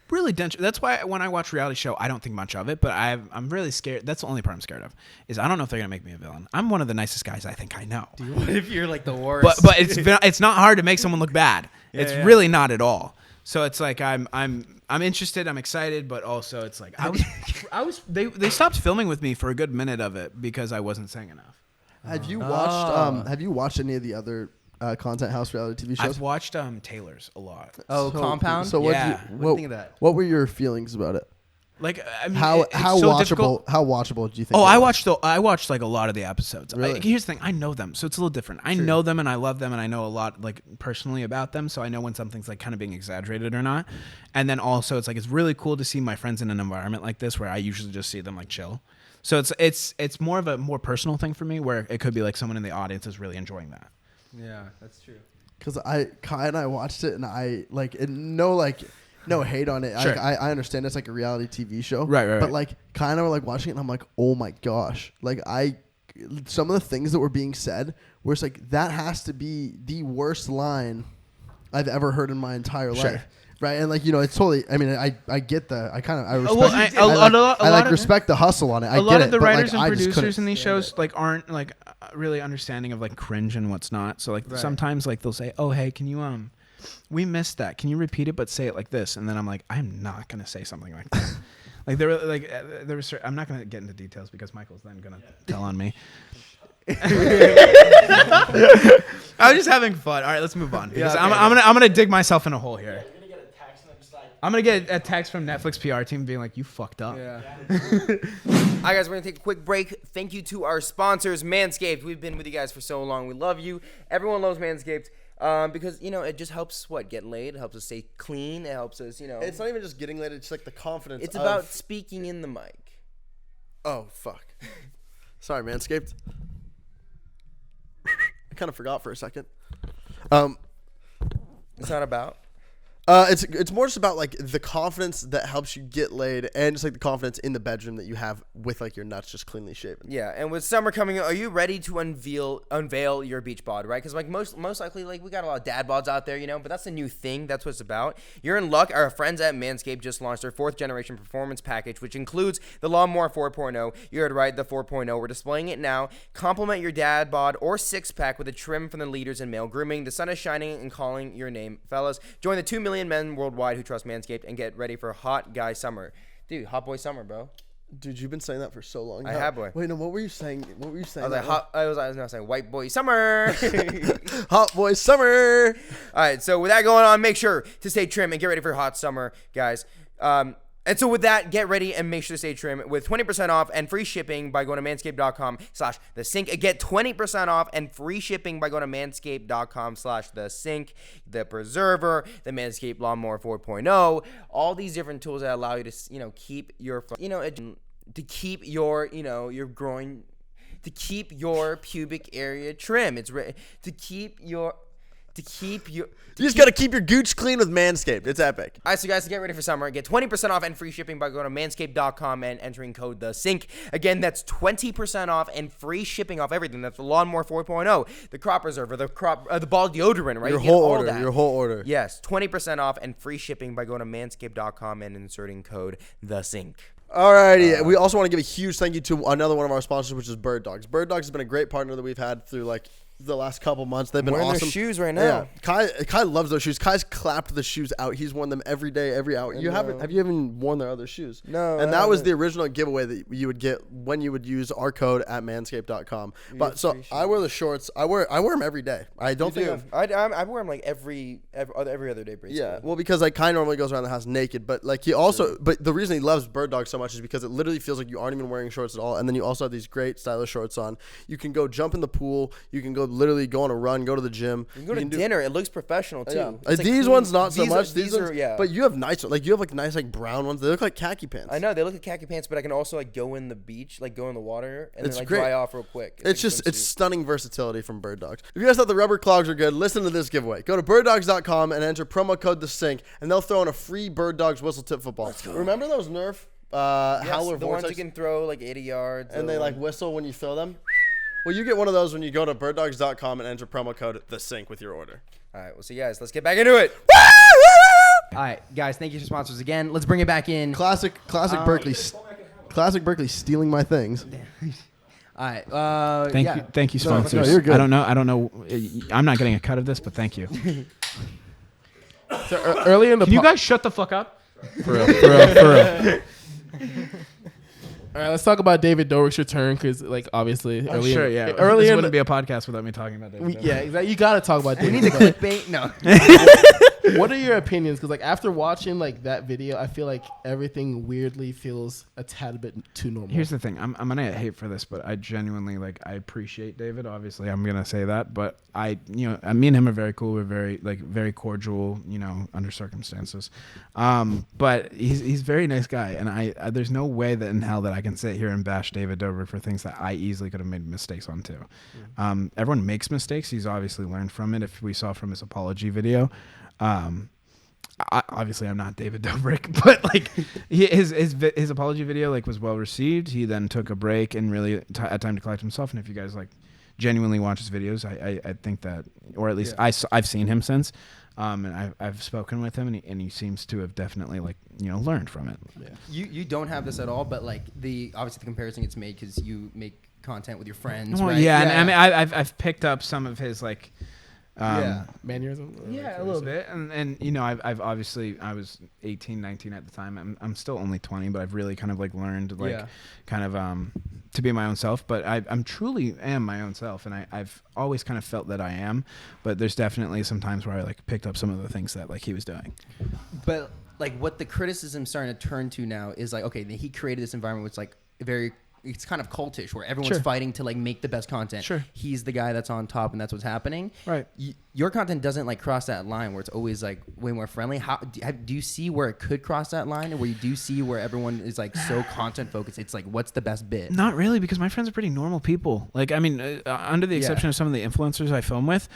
really dense. That's why when I watch reality show, I don't think much of it. But I'm really scared. That's the only part I'm scared of is I don't know if they're gonna make me a villain. I'm one of the nicest guys I think I know. What if you're like the worst? But it's not hard to make someone look bad. It's yeah. really not at all. So it's like I'm interested. I'm excited, but also it's like they stopped filming with me for a good minute of it because I wasn't saying enough. Have you watched Have you watched any of the other Content House reality TV shows? I've watched Taylor's a lot. Oh, Compound? So what? Yeah. What do you think of that? What were your feelings about it? Like I mean, How it's how so watchable? difficult. How watchable do you think? Oh, it I was? watched like a lot of the episodes. Really? Here's the thing, I know them, so it's a little different. I know them and I love them and I know a lot like personally about them, so I know when something's like kind of being exaggerated or not. And then also it's like it's really cool to see my friends in an environment like this where I usually just see them like chill. So it's more of a more personal thing for me where it could be like someone in the audience is really enjoying that. Yeah, that's true. Because Kai and I watched it, and I like no hate on it. Sure. I understand it's like a reality TV show, Right. But like Kai and I were like watching it, and I'm like, oh my gosh, like some of the things that were being said, where it's like that has to be the worst line I've ever heard in my entire Sure. life. Right, and like, you know, it's totally. I mean, I get the. I well, respect. a lot of- respect the hustle on it. A lot of the but, like, writers and I just producers in couldn't these stand shows it. like aren't like really understanding of like cringe and what's not. So like Right. sometimes like they'll say, "Oh, hey, can you we missed that. Can you repeat it but say it like this?" And then I'm like, "I'm not going to say something like that." Like there was I'm not going to get into details because Michael's then going to tell on me. I was just having fun. All right, let's move on because I'm gonna dig myself in a hole here. You're gonna get a text and I'm just like, I'm gonna get a text from Netflix PR team being like, "You fucked up." Yeah. All right, guys, we're gonna take a quick break. Thank you to our sponsors, Manscaped. We've been with you guys for so long. We love you. Everyone loves Manscaped. Because, you know, it just helps, get laid. It helps us stay clean. It helps us, It's not even just getting laid. It's like the confidence. It's about speaking in the mic. Oh, fuck. Sorry, Manscaped. I kind of forgot for a second. It's not about... It's more just about like the confidence that helps you get laid, and just like the confidence in the bedroom that you have with like your nuts just cleanly shaven. Yeah, and with summer coming, are you ready to unveil your beach bod, right? Because like most likely, like we got a lot of dad bods out there, but that's a new thing. That's what it's about. You're in luck. Our friends at Manscaped just launched their 4th generation performance package, which includes the Lawnmower 4.0. You heard right, the 4.0. We're displaying it now. Complement your dad bod or 6-pack with a trim from the leaders in male grooming. The sun is shining and calling your name, fellas. Join the 2 million men worldwide who trust Manscaped and get ready for hot guy summer. Dude, hot boy summer, bro. Dude, you've been saying that for so long. I have, boy. Wait, no, what were you saying? I was now saying white boy summer. Hot boy summer. All right, so with that going on, make sure to stay trim and get ready for hot summer, guys. And so with that, get ready and make sure to stay trim with 20% off and free shipping by going to manscaped.com/thesync. Get 20% off and free shipping by going to manscaped.com/thesync, the preserver, the Manscaped Lawnmower 4.0, all these different tools that allow you to, keep your, to keep your, your groin, to keep your pubic area trim. You just got to keep your gooch clean with Manscaped. It's epic. All right, so guys, to get ready for summer, get 20% off and free shipping by going to manscaped.com and entering code TheSync. Again, that's 20% off and free shipping off everything. That's the Lawnmower 4.0, the crop preserver, the ball deodorant, right? Your whole order. Yes, 20% off and free shipping by going to manscaped.com and inserting code TheSync. Alrighty, we also want to give a huge thank you to another one of our sponsors, which is Bird Dogs. Bird Dogs has been a great partner that we've had through the last couple months. They've been wearing awesome. Their shoes right now. Yeah. Kai loves those shoes. Kai's clapped the shoes out. He's worn them every day, every hour. Have you even worn their other shoes? No. And that was the original giveaway that you would get when you would use our code at manscaped.com. But so I wear the shorts. I wear them every day. I don't think I wear them every other day, basically. Yeah. Well, because Kai normally goes around the house naked, but he also but the reason he loves Bird Dog so much is because it literally feels like you aren't even wearing shorts at all, and then you also have these great stylish shorts on. You can go jump in the pool. You can go literally go on a run, go to the gym. You can go to dinner. It looks professional too. Yeah. These ones not so much. These ones, yeah. But you have nice nice brown ones. They look like khaki pants. I know they look like khaki pants, but I can also go in the beach, go in the water, and then great. dry off real quick. It's stunning versatility from Bird Dogs. If you guys thought the rubber clogs were good, listen to this giveaway. Go to birddogs.com and enter promo code TheSync, and they'll throw in a free Bird Dogs whistle tip football. Remember those Nerf Howler the Vortex? ones you can throw 80 yards. And they whistle when you throw them? Well, you get one of those when you go to birddogs.com and enter promo code TheSync with your order. All right, we'll see you guys. Let's get back into it. All right, guys, thank you to sponsors again. Let's bring it back in. Classic Berkley. Classic Berkley stealing my things. All right. Thank you, sponsors. No, you're good. I don't know. I'm not getting a cut of this, but thank you. So earlier in the Can you guys shut the fuck up? For real. All right, let's talk about David Dobrik's return because, obviously, This earlier wouldn't be a podcast without me talking about David. Yeah, exactly. You got to talk about David. We need the clickbait. No. What are your opinions? Because after watching that video, I feel like everything weirdly feels a tad bit too normal. Here's the thing. I'm gonna get hate for this, but I genuinely I appreciate David. Obviously, I'm gonna say that, but me and him are very cool. We're very cordial. Under circumstances. But he's a very nice guy, and there's no way that in hell that I can sit here and bash David Dobrik for things that I easily could have made mistakes on too. Mm-hmm. Everyone makes mistakes. He's obviously learned from it. If we saw from his apology video. Obviously I'm not David Dobrik, but his apology video was well received. He then took a break and really had time to collect himself. And if you guys genuinely watch his videos, I think that, or at least I've seen him since, and I've spoken with him, and he seems to have definitely learned from it. Yeah. You don't have this at all, but obviously the comparison gets made because you make content with your friends. Well, right? yeah, and I've picked up some of his mannerism. Yeah, a little bit, and I've obviously I was 18, 19 at the time. I'm still only 20, but I've really kind of learned to be my own self. But I'm truly am my own self, and I've always kind of felt that I am. But there's definitely some times where I picked up some of the things that he was doing. But like what the criticism's starting to turn to now is like, okay, he created this environment which like it's kind of cultish where everyone's fighting to like make the best content. Sure. He's the guy that's on top and that's what's happening. Right. Your content doesn't like cross that line where it's always like way more friendly. How do you see where it could cross that line, or where you do see where everyone is like so content focused? It's like, what's the best bit? Not really, because my friends are pretty normal people. Like, I mean, under the exception of some of the influencers I film with,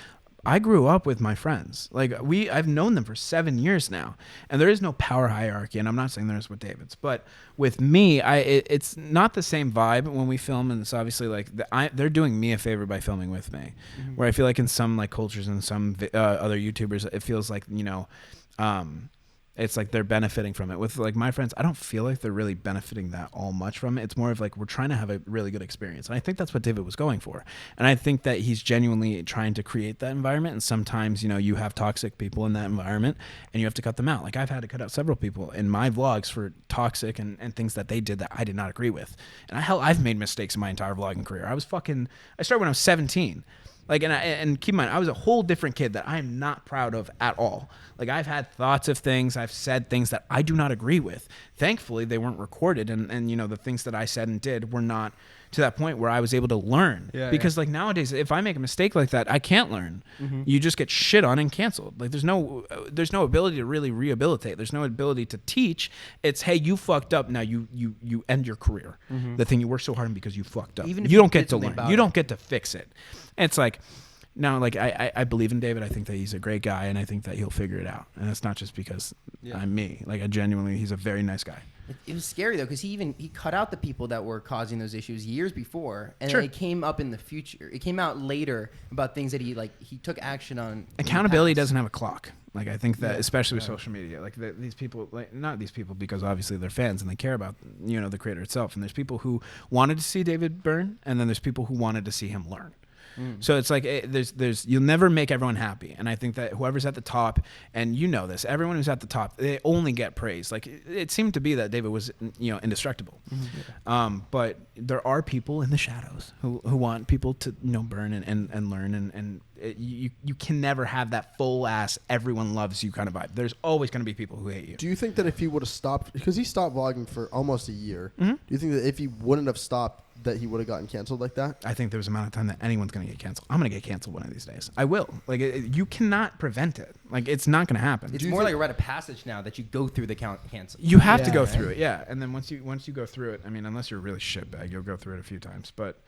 I grew up with my friends. Like I've known them for 7 years now, and there is no power hierarchy. And I'm not saying there is with David's, but with me, it's not the same vibe when we film. And it's obviously like they're doing me a favor by filming with me, where I feel like in some like cultures and some other YouTubers, it feels like, you know, it's like they're benefiting from it. With like my friends, I don't feel like they're really benefiting that all much from it. It's more of like we're trying to have a really good experience. And I think that's what David was going for. And I think that he's genuinely trying to create that environment. And sometimes, you know, you have toxic people in that environment and you have to cut them out. Like I've had to cut out several people in my vlogs for toxic and things that they did that I did not agree with. And I've made mistakes in my entire vlogging career. I started when I was 17. Like, and keep in mind, I was a whole different kid that I am not proud of at all. Like, I've had thoughts of things, I've said things that I do not agree with. Thankfully, they weren't recorded, and you know, the things that I said and did were not to that point where I was able to learn. Because like nowadays, if I make a mistake like that, I can't learn. You just get shit on and canceled. Like there's no ability to really rehabilitate. There's no ability to teach. It's, hey, you fucked up. Now you end your career. The thing you worked so hard on because you fucked up. Even if you don't get to learn. You don't get to fix it. And it's like, now, like I believe in David. I think that he's a great guy, and I think that he'll figure it out. And it's not just because I'm me. Like he's a very nice guy. It was scary though, because he cut out the people that were causing those issues years before, and it came up in the future. It came out later about things that he took action on. Accountability doesn't have a clock. Like I think that, especially with social media, like these people, like not these people because obviously they're fans and they care about, you know, the creator itself. And there's people who wanted to see David burn, and then there's people who wanted to see him learn. So it's like there's you'll never make everyone happy, and I think that whoever's at the top, and you know this, everyone who's at the top, they only get praise. Like it seemed to be that David was, you know, indestructible, but there are people in the shadows who want people to, you know, burn and learn, and you can never have that full ass everyone loves you kind of vibe. There's always going to be people who hate you. Do you think that if he would have stopped, because he stopped vlogging for almost a year, do you think that if he wouldn't have stopped, that he would have gotten canceled like that? I think there was an amount of time that anyone's going to get canceled. I'm going to get canceled one of these days. I will. Like you cannot prevent it. Like it's not going to happen. It's more like a rite of passage now that you go through the cancel. You have to go through it, and then once you go through it, I mean, unless you're a really shitbag, you'll go through it a few times. But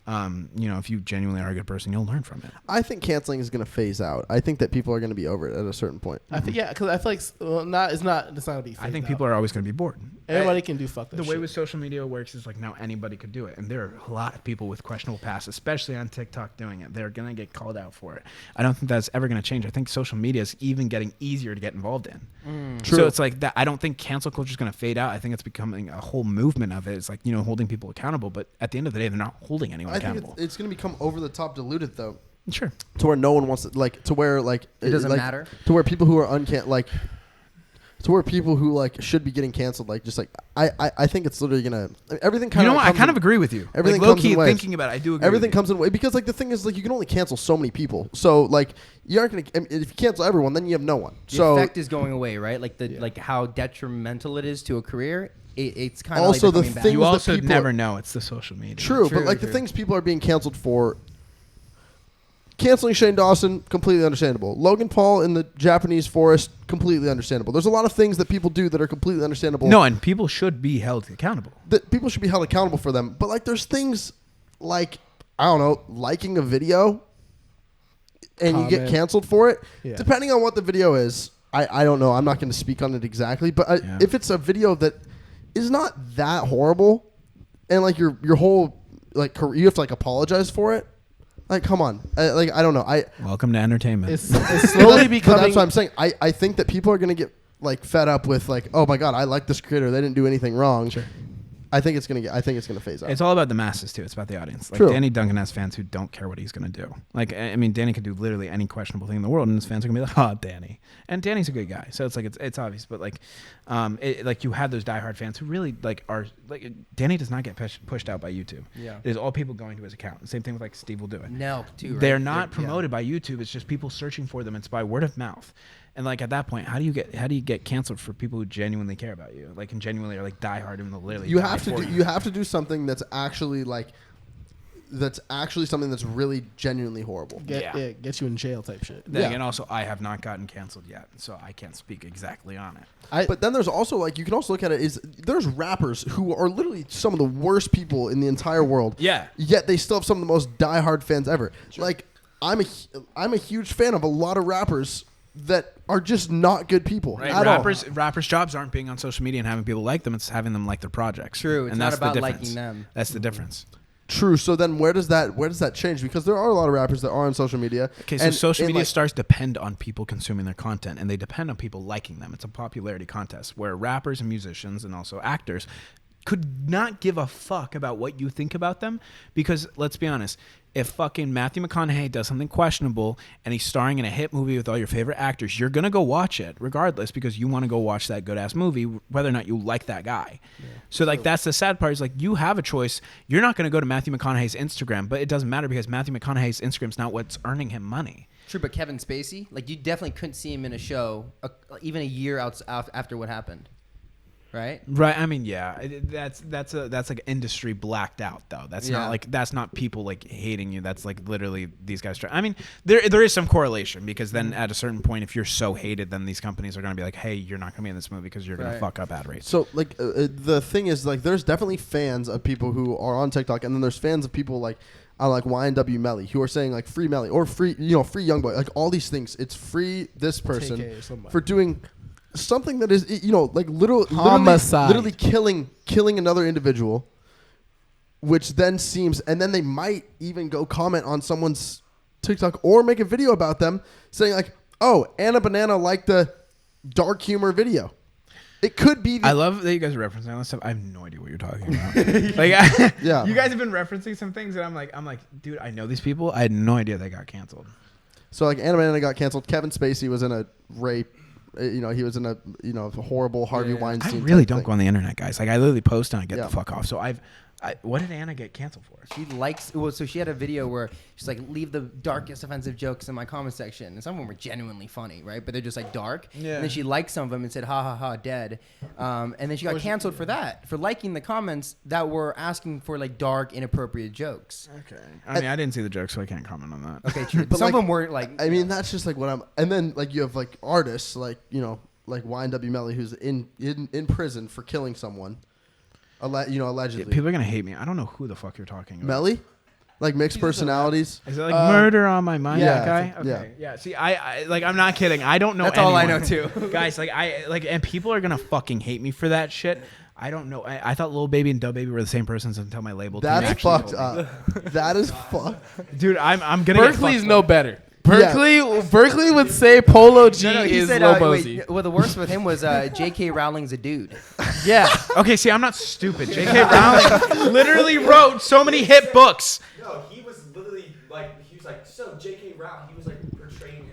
you know, if you genuinely are a good person, you'll learn from it. I think canceling is going to phase out. I think that people are going to be over it at a certain point. I think because I feel like it's not going to be phased I think out. people are always going to be bored. Everybody can do fuck that The way shit. with social media works is like now anybody could do it, and there are a lot of people with questionable past, especially on TikTok, doing it. They're gonna get called out for it. I don't think that's ever gonna change. I think social media is even getting easier to get involved in. True. So it's like that. I don't think cancel culture is gonna fade out. I think it's becoming a whole movement of it. It's like, you know, holding people accountable, but at the end of the day, they're not holding anyone accountable. Think it's gonna become over the top diluted though. Sure. To where no one wants to, like, to where like it doesn't matter. To where people who are to where people who like should be getting canceled, like just like I think it's literally gonna everything kind of. You know what? I kind of agree with you. Everything like, comes in low-key waves. thinking about it, I do agree. Everything with you. comes in way because like the thing is like you can only cancel so many people. So like you aren't gonna if you cancel everyone, then you have no one. The so effect is going away, right? Like like how detrimental it is to a career. It's kind of also like the coming back. thing You that also people never know. It's the social media. True, but like the things people are being canceled for. Canceling Shane Dawson, completely understandable. Logan Paul in the Japanese forest, completely understandable. There's a lot of things that people do that are completely understandable. No, and people should be held accountable. That people should be held accountable for them. But like there's things like, I don't know, liking a video and you get canceled for it. Yeah. Depending on what the video is, I don't know. I'm not going to speak on it exactly. But if it's a video that is not that horrible and like your whole like career, you have to like apologize for it. Like, come on. Like, I don't know. Welcome to entertainment. It's slowly becoming. That's what I'm saying. I think that people are going to get like fed up with like, oh my God, I like this creator. They didn't do anything wrong. Sure. I think it's gonna phase out. It's all about the masses too. It's about the audience. Like True. Danny Duncan has fans who don't care what he's gonna do. Like, I mean, Danny could do literally any questionable thing in the world, and his fans are gonna be like, "Oh, Danny." And Danny's a good guy, so it's like it's obvious. But like, like you have those diehard fans who really like are like Danny does not get pushed out by YouTube. Yeah, it is all people going to his account. The same thing with like Steve will do it. No, too. Right? They're not promoted by YouTube. It's just people searching for them. It's by word of mouth. And like at that point, how do you get canceled for people who genuinely care about you, like and genuinely are like diehard and literally You have to do something that's actually something that's really genuinely horrible. Get you in jail type shit. And also, I have not gotten canceled yet, so I can't speak exactly on it. But then there's also like you can also look at it is there's rappers who are literally some of the worst people in the entire world. Yeah. Yet they still have some of the most diehard fans ever. Sure. Like I'm a huge fan of a lot of rappers that are just not good people. Right. At Rappers' jobs aren't being on social media and having people like them. It's having them like their projects. True. It's and not that's about the difference. liking them. That's the difference. True. So then where does that change? Because there are a lot of rappers that are on social media. Okay, so social media stars depend on people consuming their content, and they depend on people liking them. It's a popularity contest where rappers and musicians and also actors could not give a fuck about what you think about them because, let's be honest, if fucking Matthew McConaughey does something questionable and he's starring in a hit movie with all your favorite actors, you're going to go watch it regardless because you want to go watch that good-ass movie whether or not you like that guy. Yeah. So, like, that's the sad part is, like, you have a choice. You're not going to go to Matthew McConaughey's Instagram, but it doesn't matter because Matthew McConaughey's Instagram's not what's earning him money. True, but Kevin Spacey, like, you definitely couldn't see him in a show even a year after what happened. Right. I mean, yeah, that's like industry blacked out though. That's not people like hating you. That's like literally these guys try. I mean, there is some correlation because then at a certain point, if you're so hated, then these companies are going to be like, hey, you're not going to be in this movie because you're going to fuck up ad rates. So like the thing is like there's definitely fans of people who are on TikTok, and then there's fans of people like YNW Melly who are saying like free Melly or free free Youngboy, like all these things. It's free this person for doing something that is, like literally killing another individual, which then seems, and then they might even go comment on someone's TikTok or make a video about them saying like, oh, Anna Banana liked the dark humor video. It could be. I love that you guys are referencing all this stuff. I have no idea what you're talking about. Like, you guys have been referencing some things that I'm like, dude, I know these people. I had no idea they got canceled. So like Anna Banana got canceled. Kevin Spacey was in a rape. He was in a horrible Harvey Weinstein. I really don't go on the internet, guys. Like I literally post and I get the fuck off. So what did Anna get canceled for? So she had a video where she's like, leave the darkest offensive jokes in my comment section, and some of them were genuinely funny, right? But they're just like dark. Yeah. And then she liked some of them and said, ha ha ha, dead. And then she got canceled for that, for liking the comments that were asking for like dark, inappropriate jokes. Okay. I mean, I didn't see the jokes, so I can't comment on that. Okay, true. But some of them were like. I mean, that's just like what I'm. And then like you have like artists like like YNW Melly who's in prison for killing someone. Allegedly. Yeah, people are gonna hate me. I don't know who the fuck you're talking about. Melly, like mixed personalities. Is it like Murder on My Mind? Yeah, that guy. Okay. Yeah. See, I like. I'm not kidding. I don't know. That's all I know too, guys. Like and people are gonna fucking hate me for that shit. I don't know. I thought Lil Baby and Dub Baby were the same persons until my label. That's fucked up. That is fucked, dude. I'm gonna. Berkley's no better. Berkley would say Polo G is Lil Bozy. Well, the worst with him was J.K. Rowling's a dude. Yeah. Okay, see, I'm not stupid. J.K. Rowling literally wrote so many hit books. No, he was literally like, so J.K. Rowling, he was like portraying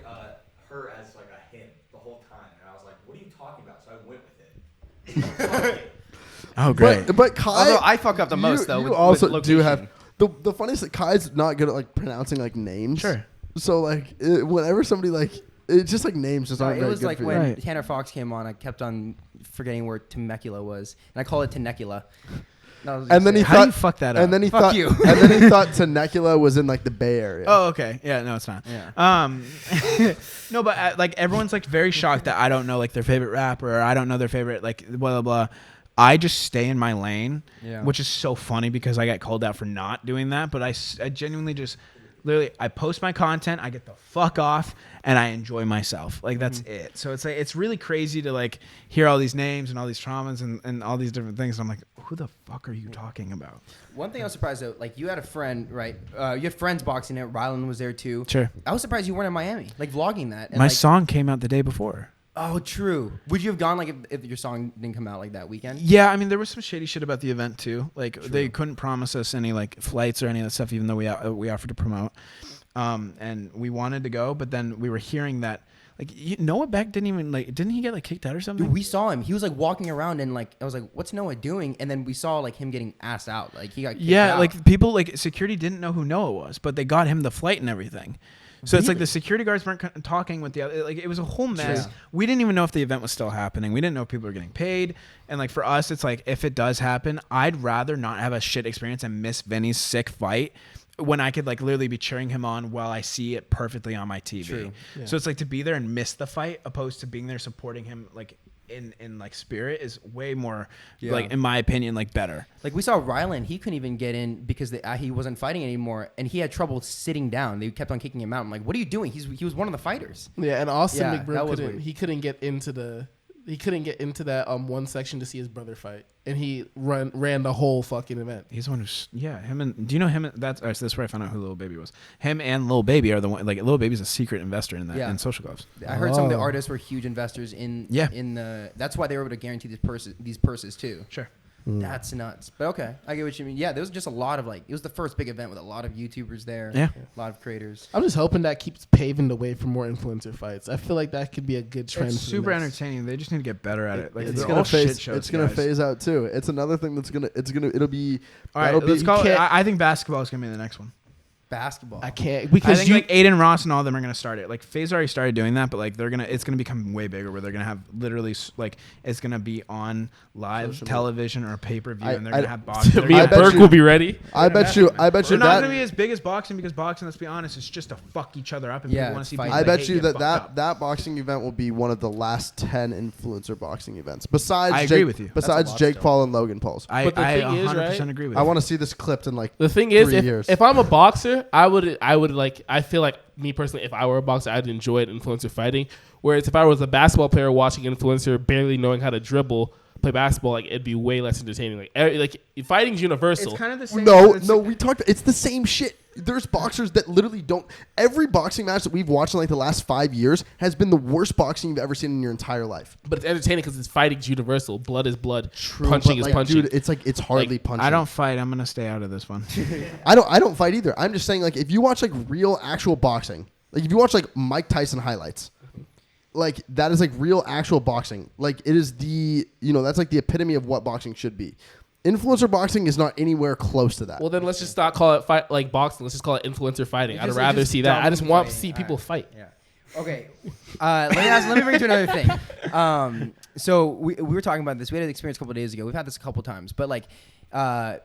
her as like a him the whole time. And I was like, what are you talking about? So I went with it. Oh, great. But Kai, although I fuck up the most, though. You also do have... The funniest that Kai's not good at like pronouncing like names. Sure. So like whenever somebody like it's just like names just aren't very good. It was like for when you. Tanner Fox came on, I kept on forgetting where Temecula was, and I call it Tenecula. And then he how do you fuck that up? And then he Fuck thought you. And then he thought Temecula was in like the Bay Area. Oh, okay. Yeah, no, it's not. Yeah. No, but like everyone's like very shocked that I don't know like their favorite rapper or I don't know their favorite like blah blah blah. I just stay in my lane, which is so funny because I got called out for not doing that. But I genuinely just literally I post my content, I get the fuck off, and I enjoy myself. Like that's it. So it's like it's really crazy to like hear all these names and all these traumas and all these different things. And I'm like, who the fuck are you talking about? One thing I was surprised though, like you had a friend, right? You had friends boxing it. Rylan was there too. Sure. I was surprised you weren't in Miami, like vlogging that. And my like, song came out the day before. Oh, true. Would you have gone like if your song didn't come out like that weekend? Yeah, I mean there was some shady shit about the event too. Like they couldn't promise us any like flights or any of that stuff, even though we offered to promote. And we wanted to go, but then we were hearing that Noah Beck didn't he get like kicked out or something? Dude, we saw him. He was like walking around and like I was like, "What's Noah doing?" And then we saw like him getting asked out. Like he got kicked out. Like people like security didn't know who Noah was, but they got him the flight and everything. So it's like the security guards weren't talking with the other. Like it was a whole mess. True. We didn't even know if the event was still happening. We didn't know if people were getting paid. And like for us, it's like if it does happen, I'd rather not have a shit experience and miss Vinny's sick fight when I could like literally be cheering him on while I see it perfectly on my TV. True. Yeah. So it's like to be there and miss the fight opposed to being there supporting him like in like spirit is way more like in my opinion like better. Like we saw Ryland, he couldn't even get in because he wasn't fighting anymore, and he had trouble sitting down. They kept on kicking him out. I'm like, what are you doing? He was one of the fighters. Yeah, and Austin Yeah, that was McBroom weird. couldn't get into that one section to see his brother fight, and he ran the whole fucking event. He's the one who's him and do you know him? That's so that's where I found out who Lil Baby was. Him and Lil Baby are the one. Like Lil Baby's a secret investor in that in Social Gloves. I heard some of the artists were huge investors in Yeah. in the. That's why they were able to guarantee these purses too. Sure. That's nuts. But okay, I get what you mean. Yeah, there was just a lot of like, it was the first big event with a lot of YouTubers there. Yeah. A lot of creators. I'm just hoping that keeps paving the way for more influencer fights. I feel like that could be a good trend. It's for the super next- entertaining. They just need to get better at it. Like It's they're gonna all shit phase. shows, It's gonna guys. phase out too. It's another thing it'll be. All right, that'll be- let's call it. can't- I think basketball is gonna be the next one. Basketball. I can't I because think like Aiden Ross and all of them are gonna start it. Like FaZe already started doing that, but like it's gonna become way bigger where they're gonna have literally like it's gonna be on live Social television or pay per view, I- and they're I- gonna have boxing. me I and bet Berk you- will be ready. I bet you They're not that. gonna be as big as boxing because boxing, let's be honest, it's just to fuck each other up and Yeah, people want to it's see. fight. People I they bet hate you get that fucked up. that boxing event will be one of the last 10 influencer boxing events. Besides, I agree with you. Besides lot Jake still. Paul and Logan Paul's. I But the thing is, 100% right? agree with I you. want to see this clipped in like The thing is, 3 years. if I'm a boxer, I would like. I feel like me personally, if I were a boxer, I'd enjoy it, influencer fighting. Whereas if I was a basketball player watching influencer barely knowing how to dribble, play basketball, like it'd be way less entertaining. Like fighting's universal. It's kind of the same. No, we talked. It's the same shit. There's boxers that literally don't. Every boxing match that we've watched in like the last 5 years has been the worst boxing you've ever seen in your entire life. But it's entertaining because it's fighting's universal. Blood is blood. True, Punching but, is like, punching. Dude, it's like it's hardly punching. I don't fight. I'm gonna stay out of this one. I don't fight either. I'm just saying, like, if you watch like real actual boxing, like if you watch like Mike Tyson highlights, like that is like real actual boxing. Like it is that's like the epitome of what boxing should be. Influencer boxing is not anywhere close to that. Well, then let's just not call it fight like boxing. Let's just call it influencer fighting. I'd Just- rather just see that. I dumb just want to fighting. see people fight. Yeah. Okay. Let me bring it to another thing. So we were talking about this. We had an experience a couple of days ago. We've had this a couple times, but like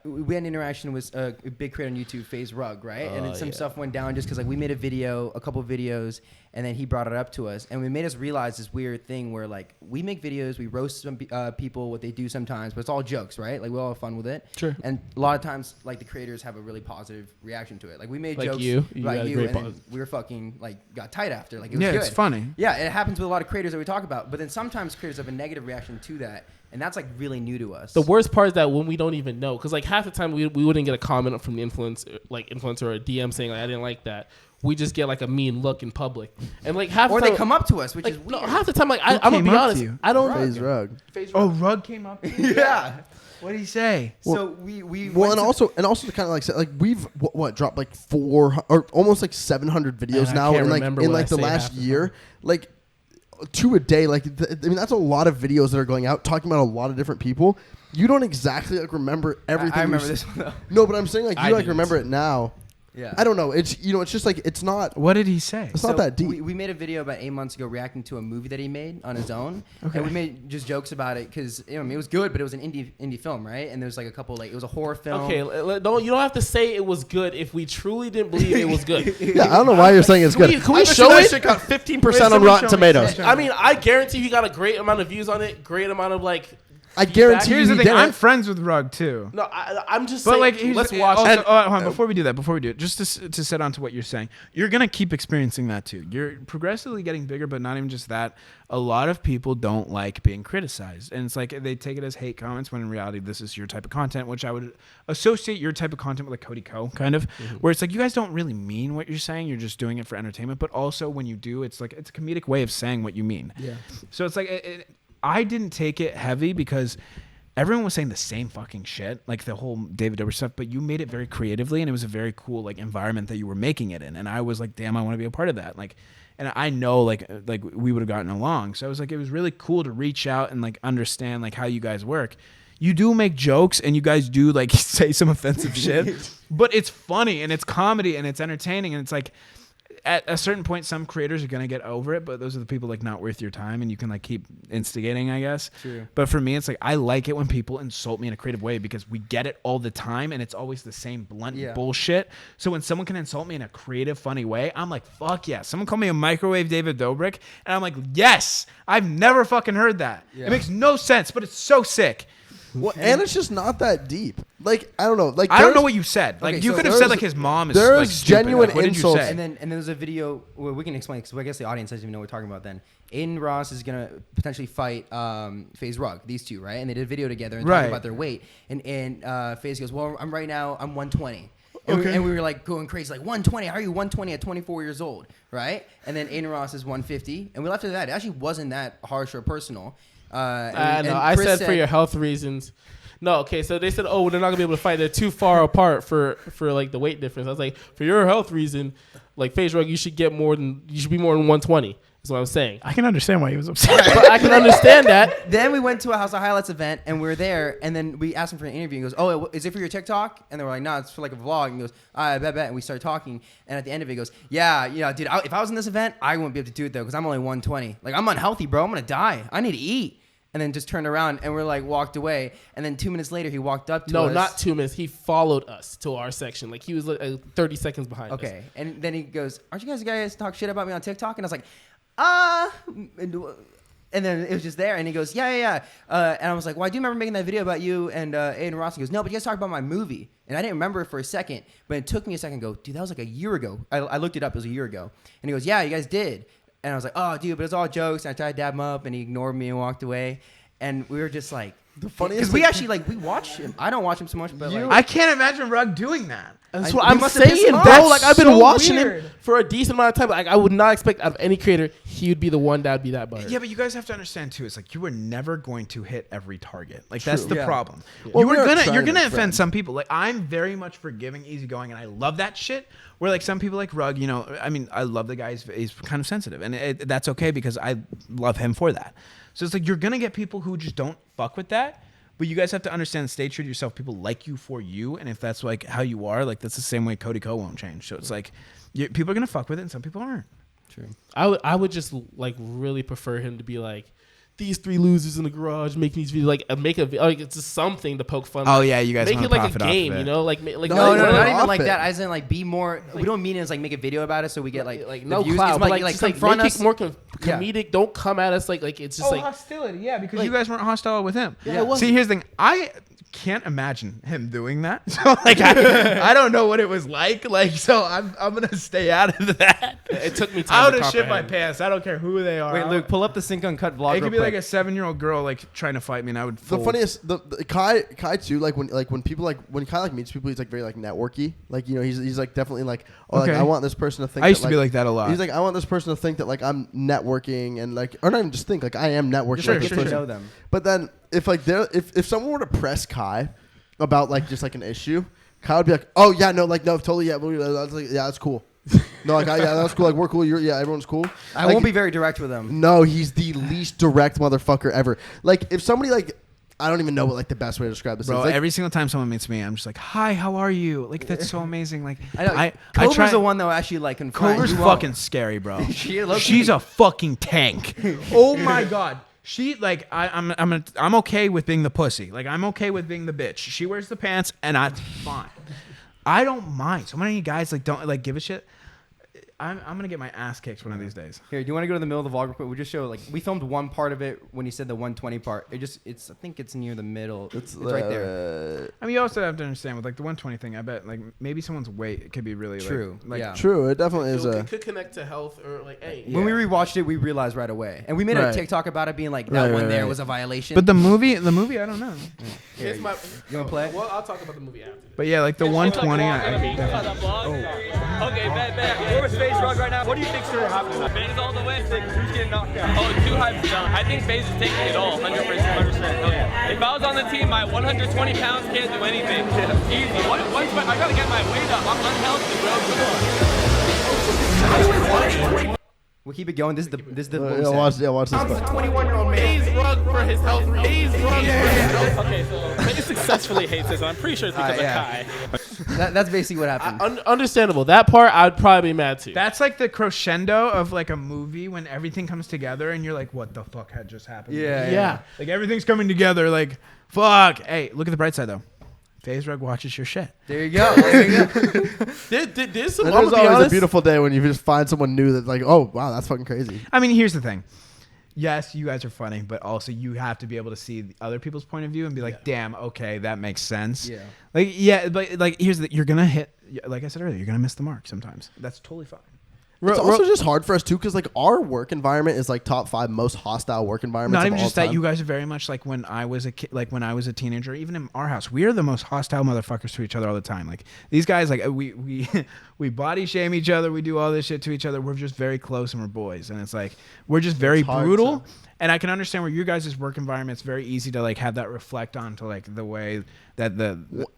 we had an interaction with a big creator on YouTube, FaZe Rug, right? And then some stuff went down just because like we made a couple videos, and then he brought it up to us, and we made us realize this weird thing where like we make videos, we roast some people, what they do sometimes, but it's all jokes, right? Like we all have fun with it. Sure. And a lot of times, like the creators have a really positive reaction to it. Like we made Like jokes you about had a you, great and then positive. we were fucking like got tight after. Like it was Yeah, good. it's funny. Yeah, it happens with a lot of creators that we talk about, but then sometimes creators have a negative reaction to that, and that's like really new to us. The worst part is that when we don't even know, because like half the time we wouldn't get a comment from the influencer or a DM saying like I didn't like that. We just get like a mean look in public, and like half or the they time, come up to us, which like, is no, weird. half the time like I'm gonna came be up to honest, you? I don't. FaZe Rug. Oh, Rug came up. Yeah. What did he say? So we Well, went and also to kind of like say, like we've what dropped like 400 or almost like 700 videos Man, I now can't in like remember in what like I the say last half the year, time. like 2 a day. Like I mean, that's a lot of videos that are going out talking about a lot of different people. You don't exactly like remember everything. I remember you this one though. No, but I'm saying like I you like didn't. remember it now. Yeah. I don't know. It's it's just like it's not. What did he say? It's not that deep. We made a video about 8 months ago reacting to a movie that he made on his own. And we made just jokes about it because I mean, it was good, but it was an indie film, right? And there was like a couple like it was a horror film. Okay, you don't have to say it was good if we truly didn't believe it was good. Yeah, I don't know why you're saying it's good. Can we I bet you show that it? shit got 15% on Rotten Tomatoes. I mean, I guarantee you got a great amount of views on it, great amount of like. I guarantee Here's you the he thing. I'm didn't. friends with Rug too. No, I'm just But saying. like, here's let's the- watch. Also, And, hold on, before we do it, just to set on to what you're saying, you're gonna keep experiencing that too. You're progressively getting bigger, but not even just that. A lot of people don't like being criticized, and it's like they take it as hate comments when in reality this is your type of content, which I would associate your type of content with like Cody Co. kind of, where it's like you guys don't really mean what you're saying, you're just doing it for entertainment. But also when you do, it's like it's a comedic way of saying what you mean. Yeah. So it's like I didn't take it heavy because. everyone was saying the same fucking shit, like the whole David Dobrik stuff, but you made it very creatively, and it was a very cool like environment that you were making it in. And I was like, damn, I want to be a part of that. Like, and I know like we would have gotten along. So I was like, it was really cool to reach out and like understand like how you guys work. You do make jokes and you guys do like say some offensive shit, but it's funny and it's comedy and it's entertaining, and it's like at a certain point some creators are going to get over it, but those are the people like not worth your time, and you can like keep instigating, I guess. True. But for me, it's like I like it when people insult me in a creative way, because we get it all the time and it's always the same blunt bullshit. So when someone can insult me in a creative, funny way, I'm like, fuck yeah. Someone called me a microwave David Dobrik, and I'm like, yes, I've never fucking heard that. Yeah. It makes no sense, but it's so sick. Well, and it's just not that deep. Like, I don't know. Like, I don't know what you said. Like, Okay, you so could have said like his mom is there's like stupid. genuine Like, what did you insults. say? And then there's a video where we can explain, because I guess the audience doesn't even know what we're talking about then. Aiden Ross is going to potentially fight FaZe Rug, these two, right? And they did a video together and talking about their weight. And FaZe goes, well, I'm 120. And we were like going crazy, like 120. How are you 120 at 24 years old, right? And then Aiden Ross is 150. And we left it at that. It actually wasn't that harsh or personal. I said for your health reasons. No, okay, so they said, oh, they're not gonna be able to fight. They're too far apart for like the weight difference. I was like, for your health reason, like FaZe Rug, you should be more than 120. That's what I'm saying. I can understand why he was upset. But I can understand that. Then we went to a House of Highlights event, and we were there, and then we asked him for an interview. He goes, oh, is it for your TikTok? And they were like, no, it's for like a vlog. And he goes, I bet. And we started talking, and at the end of it, he goes, yeah, dude, if I was in this event, I wouldn't be able to do it, though, because I'm only 120. Like, I'm unhealthy, bro. I'm going to die. I need to eat. And then just turned around, and we're like walked away. And then 2 minutes later, he walked up to us. No, not 2 minutes. He followed us to our section. Like, he was like 30 seconds behind us. Okay. And then he goes, aren't you guys talk shit about me on TikTok? And I was like, and then it was just there. And he goes, yeah. And I was like, well, I do remember making that video about you and Aiden Ross. He goes, no, but you guys talked about my movie. And I didn't remember it for a second. But it took me a second to go, dude, that was like a year ago. I looked it up. It was a year ago. And he goes, yeah, you guys did. And I was like, oh, dude, but it's all jokes. And I tried to dab him up, and he ignored me and walked away. And we were just like, The funniest because we actually we watch him. I don't watch him so much, but I can't imagine Rug doing that. That's I- what he I'm must have pissed saying, him bro. off. Like, I've been So watching weird. him for a decent amount of time. Like, I would not expect out of any creator he would be the one that would be that buttered. Yeah, but you guys have to understand too. It's like you were never going to hit every target. Like True. that's the Yeah. problem. Well, You're we are gonna trying to offend offend. some people. Like I'm very much forgiving, easygoing, and I love that shit. Where like some people like Rug, I mean, I love the guy. He's kind of sensitive, and that's okay because I love him for that. So it's like you're gonna get people who just don't fuck with that. But you guys have to understand, stay true to yourself. People like you for you, and if that's like how you are, like that's the same way Cody Co won't change. So it's like people are gonna fuck with it, and some people aren't. true. I would just like really prefer him to be like, these three losers in the garage making these videos, like make it's just something to poke fun. Oh yeah, you guys make wanna it like profit a off of game, it. like No, like, not off even like it. that. As in, like, be more. We don't mean it as like make a video about it, so we get like the no views. clout, It's but like just like confront make us. it more comedic. Don't come at us like it's just like hostility, yeah, because like- you guys weren't hostile with him. Yeah, it wasn't. See, here's the thing. I can't imagine him doing that. So like, I don't know what it was like. Like, so I'm gonna stay out of that. it took me I time would to have shit my comprehend. pants. I don't care who they are. Wait, Luke, pull up the Sync Uncut vlog. It could real be like quick. a 7-year-old girl like trying to fight me, and I would. The funniest, the Kai too. Like when people when Kai like meets people, he's like very like networky. Like he's like definitely like Okay. like I want this person to think. I used that, to be like that a lot. He's like I want this person to think that like I'm networking and like or not even just think like I am networking. Sure, like, this sure, to person. know them. But then if like if someone were to press Kai about like just like an issue, Kai would be like, oh yeah, no, totally, yeah, that's like, yeah, that's cool. No, like yeah, that's cool. Like we're cool. Everyone's cool. I Like, won't be very direct with them. No, he's the least direct motherfucker ever. Like if somebody like I don't even know what like the best way to describe this Bro, is. Like, every single time someone meets me, I'm just like, "Hi, how are you?" Like that's so amazing. Like I know. I Cobra's try. the one though actually like confront. Cobra's You won't. fucking scary, bro. Low-key. She's a fucking tank. Oh my god. She like I'm okay with being the pussy. Like I'm okay with being the bitch. She wears the pants and I'm fine. I don't mind. So many guys like don't like give a shit. I'm gonna get my ass kicked one of these days. Here, do you want to go to the middle of the vlog real quick? We'll just show like we filmed one part of it when he said the 120 part. I think it's near the middle. It's right there. I mean, you also have to understand with like the 120 thing. I bet like maybe someone's weight could be really True. Like, Yeah. true, it definitely is It a. could connect to health or like hey. When we rewatched it, we realized right away, and we made a Right. TikTok about it being like that Right, one right, there right. was a violation. But the movie, I don't know. Here, Here's my, you wanna play it? Well, I'll talk about the movie after. But yeah, like the 120. Oh. Okay, bet. We're with FaZe Rug right now. What do you think's gonna happen tonight? FaZe all the way. Who's getting knocked out? Oh, too hyped down. I think FaZe is taking it all, 100%. Yeah. If I was on the team, my 120 pounds can't do anything. Easy. I gotta get my weight up. I'm unhealthy, bro. Come on. We'll keep it going. This is the watch this. I'm a 21-year-old man. FaZe Rug for his health. FaZe Rug for his health. Okay, so FaZe successfully hates this one. I'm pretty sure it's because of Kai. That's basically what happened. Understandable. That part I'd probably be mad too. That's like the crescendo of like a movie when everything comes together and you're like, what the fuck had just happened? Yeah. Like everything's coming together. Like, fuck. Hey, look at the bright side though. FaZe Rug watches your shit. There you go. There's There's always a beautiful day when you just find someone new that's like, oh wow, that's fucking crazy. I mean, here's the thing. Yes, you guys are funny, but also you have to be able to see other people's point of view and be like, damn, okay, that makes sense. Yeah. But here's you're gonna hit. Like I said earlier, you're gonna miss the mark sometimes. That's totally fine. It's also just hard for us too, because like our work environment is like top 5 most hostile work environments. Not even of all just time. that. You guys are very much like when I was a kid, like when I was a teenager. Even in our house, we are the most hostile motherfuckers to each other all the time. Like these guys, like we body shame each other. We do all this shit to each other. We're just very close and we're boys, and it's like we're just very brutal. And I can understand where your guys' work environment, it's very easy to like have that reflect onto like the way that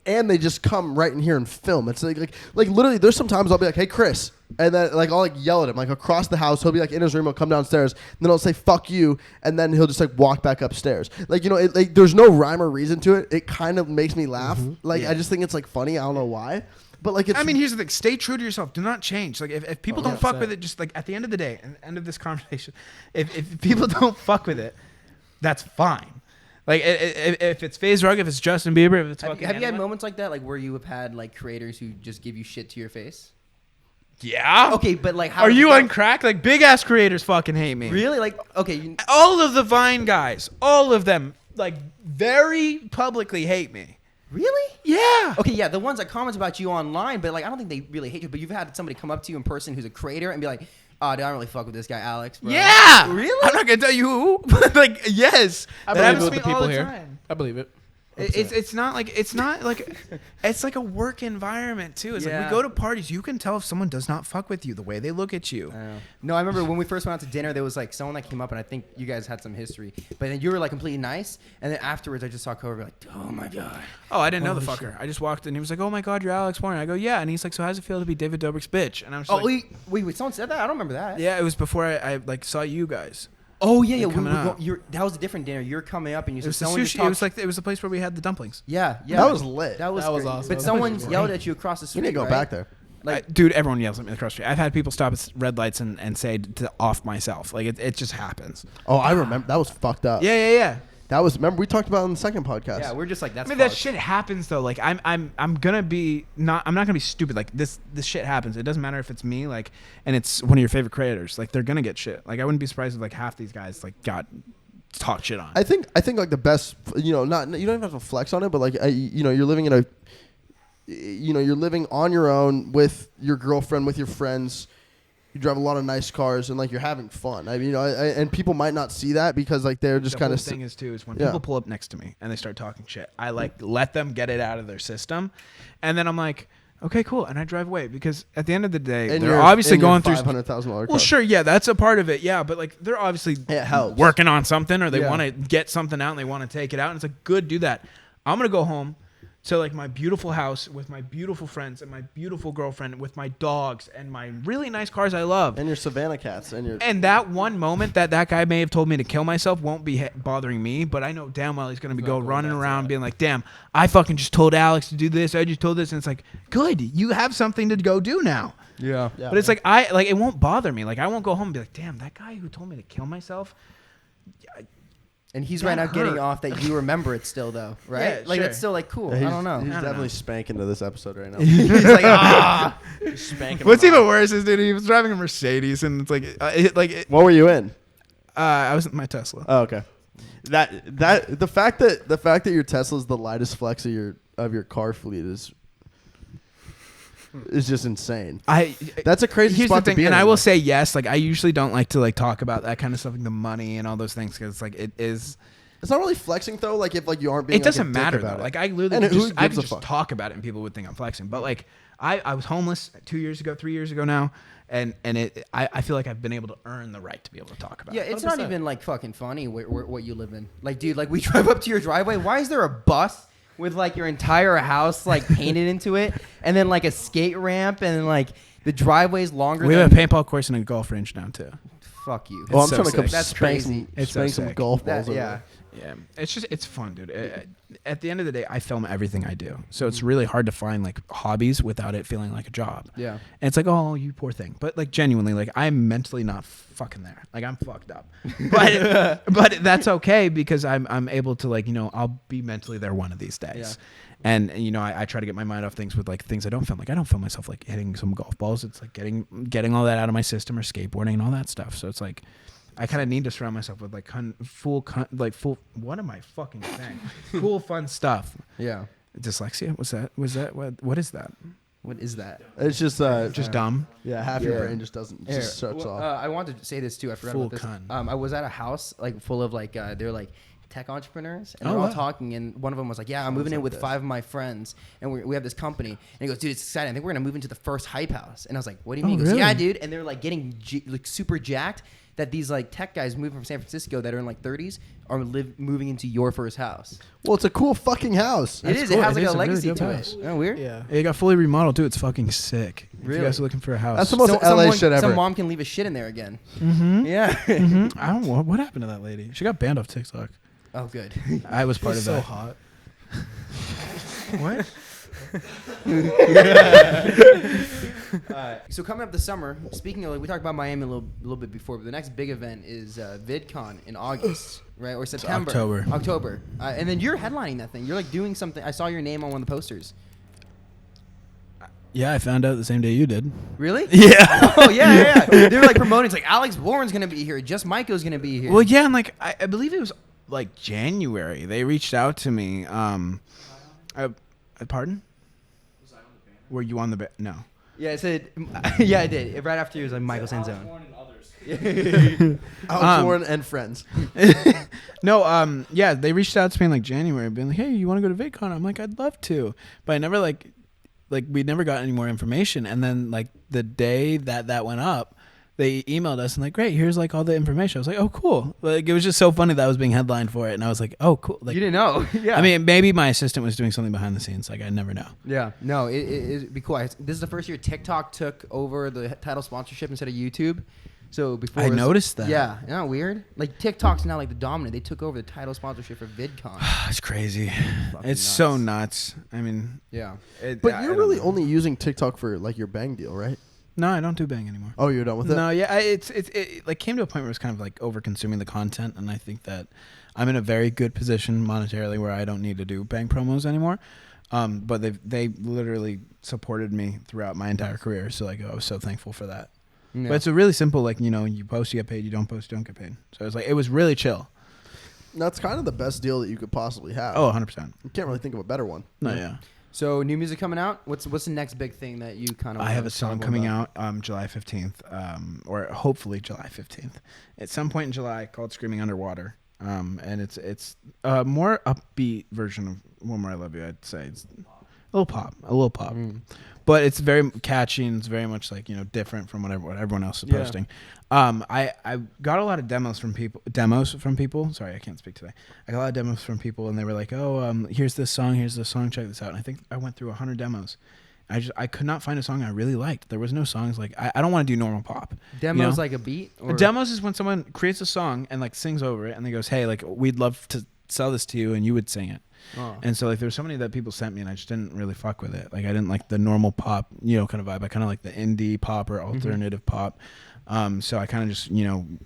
and they just come right in here and film. It's like literally there's sometimes I'll be like, hey Chris, and then like I'll like yell at him like across the house. He'll be like in his room, he'll come downstairs, and then I'll say fuck you, and then he'll just like walk back upstairs. Like, you know, like there's no rhyme or reason to it. It kind of makes me laugh. Like I just think it's like funny. I don't know why. But like, I mean, here's the thing: stay true to yourself. Do not change. Like, if people don't fuck with it, just like at the end of the day, and end of this conversation, if people don't fuck with it, that's fine. Like, if it's FaZe Rug, if it's Justin Bieber, if it's have you had moments like that, like where you have had like creators who just give you shit to your face? Yeah. Okay, but like, how are you on crack? Like, big ass creators fucking hate me. Really? Like, okay, all of the Vine guys, all of them, like, very publicly hate me. Really? Yeah. Okay, yeah, the ones that comment about you online, but like I don't think they really hate you. But you've had somebody come up to you in person who's a creator and be like, "Oh, dude, I don't really fuck with this guy, Alex." Bro. Yeah. Really? I'm not gonna tell you who, but like, yes, I that believe happens it to with me the people all the here. time. I believe it. It's not like it's like a work environment too. It's like we go to parties. You can tell if someone does not fuck with you the way they look at you. No, I remember when we first went out to dinner, there was like someone that came up, and I think you guys had some history. But then you were like completely nice, and then afterwards, I just saw Cobra like, "Oh my god." Oh, I didn't know the fucker. I just walked in. He was like, "Oh my god, you're Alex Warren." I go, "Yeah," and he's like, "So how does it feel to be David Dobrik's bitch?" And I'm just like, wait, someone said that? I don't remember that. "Yeah, it was before I like saw you guys." Oh yeah. That was a different dinner. You're coming up and you It was said the someone sushi. It was the place where we had the dumplings. Yeah. That was lit. That was great. awesome. But That someone was yelled at you across the street. You need to go right? back there. Like, Dude, everyone yells at me across the street. I've had people stop at red lights and say to off myself. Like it just happens. Oh, I remember that was fucked up. Yeah. That was, remember we talked about it in the second podcast. yeah, we're just like, that's. I mean, that shit happens though. Like I'm not gonna be stupid. Like this shit happens. It doesn't matter if it's me, like, and it's one of your favorite creators. Like they're gonna get shit. Like I wouldn't be surprised if like half these guys like got talk shit on. I think like the best, you know, not, you don't even have to flex on it, but like, you know, you're living in you're living on your own with your girlfriend, with your friends. You drive a lot of nice cars and like you're having fun. I mean, you know, and people might not see that because like they're just kind of. The thing is too is when people pull up next to me and they start talking shit, I like let them get it out of their system, and then I'm like, okay, cool, and I drive away because at the end of the day, and they're obviously going through $500,000. Well, sure, yeah, that's a part of it, yeah, but like they're obviously working on something or they want to get something out and they want to take it out, and it's like, good, do that. I'm gonna go home to like my beautiful house with my beautiful friends and my beautiful girlfriend with my dogs and my really nice cars I love and your Savannah cats and that one moment that guy may have told me to kill myself won't be bothering me, but I know damn well he's gonna be running around being like, damn, I fucking just told Alex to do this, I just told this, and it's like, good, you have something to go do now. Yeah. But it's like it won't bother me. Like I won't go home and be like, damn, that guy who told me to kill myself. And he's right now getting off that you remember it still though, right? Yeah, like sure. it's still like cool. He's, I don't know. He's definitely spanking to this episode right now. He's like, He's spanking. What's even worse is, dude, he was driving a Mercedes and it's like, what were you in? I was in my Tesla. Oh, okay. The fact that your Tesla's the lightest flex of your car fleet is just insane. That's a crazy Here's spot the thing, to be in. and I will say yes. Like I usually don't like to like talk about that kind of stuff, like the money and all those things, because like it is. It's not really flexing though. Like if like you aren't being. It doesn't like, a dick matter about though. it. Like I literally I could just fuck? talk about it and people would think I'm flexing, but like I was homeless 2 years ago, 3 years ago now. And I feel like I've been able to earn the right to be able to talk about it. Yeah, it's not even like fucking funny what you live in. Like, dude, like we drive up to your driveway. Why is there a bus with like your entire house like painted into it, and then like a skate ramp, and then like the driveway's longer? We have a paintball course and a golf range now too. Fuck you. Well, I'm so trying to come sick. That's spank crazy. some golf balls. over Yeah. there. Yeah, it's fun, dude. At the end of the day, I film everything I do, so it's really hard to find like hobbies without it feeling like a job. Yeah. And it's like, oh, you poor thing, but like genuinely, like I'm mentally not fucking there. Like I'm fucked up, but that's okay because I'm able to like I'll be mentally there one of these days. Yeah. And I try to get my mind off things with like things I don't film. Like I don't film myself like hitting some golf balls. It's like getting all that out of my system or skateboarding and all that stuff. So it's like I kind of need to surround myself with like full. What am I fucking saying? Cool, fun stuff. Yeah. Dyslexia? Was that? What is that? What is that? It's just Dumb. yeah, half your brain just doesn't just shuts off. I wanted to say this too. I forgot Full about this. cunt. I was at a house like full of like they're like tech entrepreneurs, and Oh, they're all wow. talking, and one of them was like, "Yeah, I'm moving in with 5 of my friends, and we have this company." And he goes, "Dude, it's exciting. I think we're gonna move into the first hype house." And I was like, "What do you mean?" He goes, really? "Yeah, dude." And they're like getting like super jacked that these like tech guys moving from San Francisco that are in like 30s are moving into your first house. Well, it's a cool fucking house. It is. cool. It has It like is a a really legacy dope to house. it. Isn't that weird? Yeah. It got fully remodeled too. It's fucking sick. If Really? you guys are looking for a house. That's the most LA shit ever. Some mom can leave a shit in there again. Mm-hmm. Yeah. Mm-hmm. I don't know what happened to that lady. She got banned off TikTok. Oh, good. I was part of so that. hot. What? So coming up this summer, speaking of, like, we talked about Miami a little bit before, but the next big event is VidCon in August, right, or September. October. And then you're headlining that thing. You're like doing something. I saw your name on one of the posters. Yeah, I found out the same day you did. Really? Yeah. Oh yeah. They were like promoting. It's like Alex Warren's gonna be here. Just Maiko's gonna be here. Well, yeah, and like I believe it was like January. They reached out to me. Pardon? Was I on the banner? Were you on the banner? No. Yeah, it said. Yeah, I did. Right after you was like Michael Sanzone. Alex Warren and friends. No, yeah, they reached out to me in like January, being like, "Hey, you want to go to VidCon?" I'm like, "I'd love to," but I never like we never got any more information. And then like the day that went up, they emailed us and like, "Great, here's like all the information." I was like, "Oh, cool!" Like it was just so funny that I was being headlined for it, and I was like, "Oh, cool!" Like You didn't know. Yeah. I mean, maybe my assistant was doing something behind the scenes. Like I never know. Yeah, no, it'd be cool. This is the first year TikTok took over the title sponsorship instead of YouTube. So before I it was- noticed that. Yeah, isn't that weird? Like TikTok's now like the dominant. They took over the title sponsorship for VidCon. It's crazy. Fucking It's so nuts. I mean, Yeah. But I you're don't really know. only using TikTok for like your bang deal, right? No, I don't do Bang anymore. Oh, you're done with it? No, yeah, it like came to a point where it was kind of like over consuming the content, and I think that I'm in a very good position monetarily where I don't need to do Bang promos anymore. But they literally supported me throughout my entire career, so like I was so thankful for that. Yeah. But it's a really simple, like, you post, you get paid, you don't post, you don't get paid. So it's like it was really chill. That's kind of the best deal that you could possibly have. Oh, 100%. You can't really think of a better one. No, yeah. So new music coming out. What's the next big thing that you kind of? I have a song coming out July 15th, or hopefully July 15th. At some point in July, called "Screaming Underwater," and it's a more upbeat version of "One More I Love You." I'd say it's a little pop, but it's very catchy and it's very much like different from what everyone else is posting. I got a lot of demos from people. Sorry, I can't speak today. I got a lot of demos from people, and they were like, "Oh, here's this song, check this out." And I think I went through 100 demos. I could not find a song I really liked. There was no songs like I don't want to do normal pop. Demos like a beat. Or? Demos is when someone creates a song and like sings over it, and they goes, "Hey, like we'd love to sell this to you," and you would sing it. Oh. And so like there's so many that people sent me, and I just didn't really fuck with it. Like I didn't like the normal pop, kind of vibe. I kind of like the indie pop or alternative pop. So I kind of just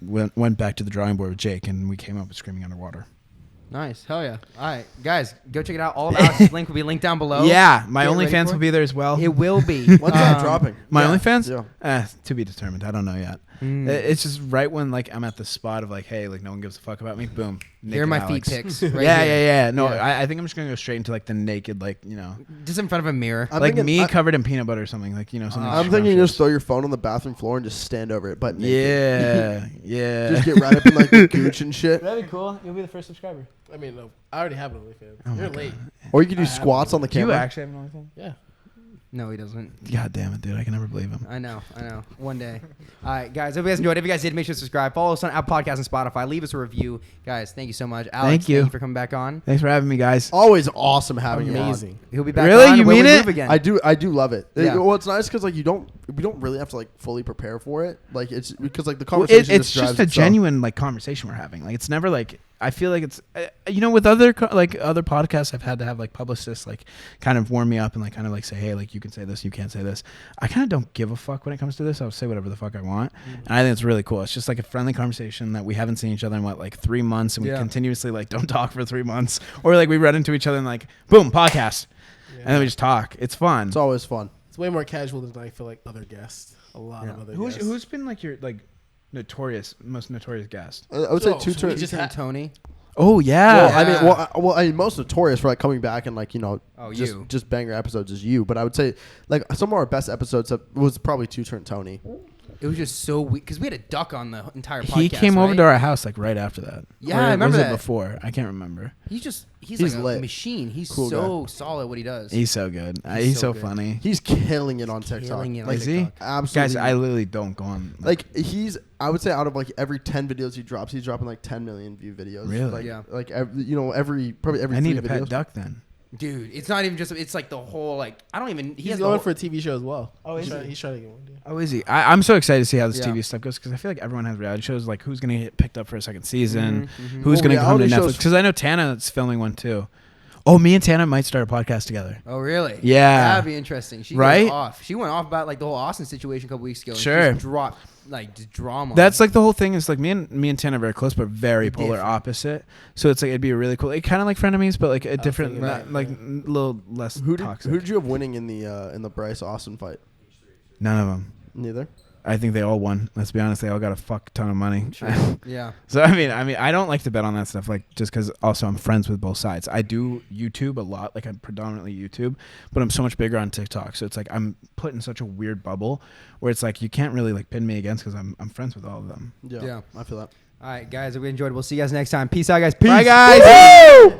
went back to the drawing board with Jake, and we came up with "Screaming Underwater." Nice. Hell yeah. All right, guys, go check it out. All of Alex's link will be linked down below. Yeah, my Get ready OnlyFans for will it. be there as well. It will be. When's that dropping? My Yeah. OnlyFans? Yeah. To be determined. I don't know yet. It's just right when like I'm at the spot of like, hey, like no one gives a fuck about me. Boom. Here are naked my Alex. feet pics. Right Yeah. here. No, Yeah. I think I'm just gonna go straight into like the naked, like Just in front of a mirror. I'm like thinking- me covered in peanut butter or something, like something. I'm thinking just throw your phone on the bathroom floor and just stand over it, but naked. Yeah, yeah. Just get right up in like the gooch and shit. That'd be cool. You'll be the first subscriber. I mean, no, I already have an OnlyFans. Oh You're my late. Or you could do squats on the Do you camera. actually have an OnlyFans? Yeah. No, he doesn't. God damn it, dude. I can never believe him. I know. One day. All right, guys. Hope you guys enjoyed. If you guys did, make sure to subscribe. Follow us on Apple Podcasts and Spotify. Leave us a review. Guys, thank you so much. Alex, Thank you for coming back on. Thanks for having me, guys. Always awesome having you on. Amazing. He'll be back Really? on You when mean we it? move again. I do love it. Yeah. Well, it's nice because like we don't really have to like fully prepare for it. Like it's because like the Well, conversation it's drives just a itself. genuine like conversation we're having. Like it's never like I feel like it's with other other podcasts I've had to have like publicists like kind of warm me up and like kind of like say, hey, like you can say this, you can't say this. I kind of don't give a fuck when it comes to this. I'll say whatever the fuck I want, and I think it's really cool. It's just like a friendly conversation that we haven't seen each other in like 3 months, and we continuously like don't talk for 3 months, or like we run into each other and like boom podcast, and then we just talk. It's fun. It's always fun. It's way more casual than I feel like other guests. A lot of other guests. Who's been like your like most notorious guest? I would say So, two we turns. just had- Tony. Oh yeah. Well, I mean, most notorious for like coming back and like you. just banger episodes is you. But I would say like some of our best episodes was probably Two Turn Tony. It was just so weird because we had a duck on the entire podcast. He came over right? to our house like right after that. Yeah, Or I remember was that. it before? I can't remember. He's He's like a lit. machine. He's Cool so solid what he does. He's so good. He's He's so so good. funny. He's killing it on TikTok. Killing it on Like, Is he? TikTok. Absolutely. Guys, I literally don't go on. like I would say out of like every 10 videos he drops, he's dropping like 10 million view videos. Really? Like, Yeah. Like every probably every I need 3 a pet videos. duck then. Dude, it's not even just. It's like the whole like. I don't even. He's has going the for a TV show as well. Oh, is he? He's trying to get one. Dude. Oh, is he? I'm so excited to see how this Yeah. TV stuff goes because I feel like everyone has reality shows. Like who's gonna get picked up for a second season? Mhm. Who's Well, gonna come to reality Netflix? shows- Because I know Tana's filming one too. Oh, me and Tana might start a podcast together. Oh really? Yeah. That'd be interesting. She Right? goes off. She went off about like the whole Austin situation a couple weeks ago. And Sure. She just dropped like just drama. That's like the whole thing is like me and Tana are very close, but very polar Different. opposite. So it's like it'd be a really cool, like, kind of like frenemies, but like a different, thinking not, that, like yeah. a little less Who toxic. did you have winning in the Bryce Austin fight? None of them. Neither. I think they all won. Let's be honest, they all got a fuck ton of money. yeah. So I mean, I don't like to bet on that stuff, like just because also I'm friends with both sides. I do YouTube a lot, like I'm predominantly YouTube, but I'm so much bigger on TikTok. So it's like I'm put in such a weird bubble where it's like you can't really like pin me against because I'm friends with all of them. Yeah. Yeah. I feel that. All right, guys. If we enjoyed, we'll see you guys next time. Peace out, guys. Peace. Bye, guys. Woo!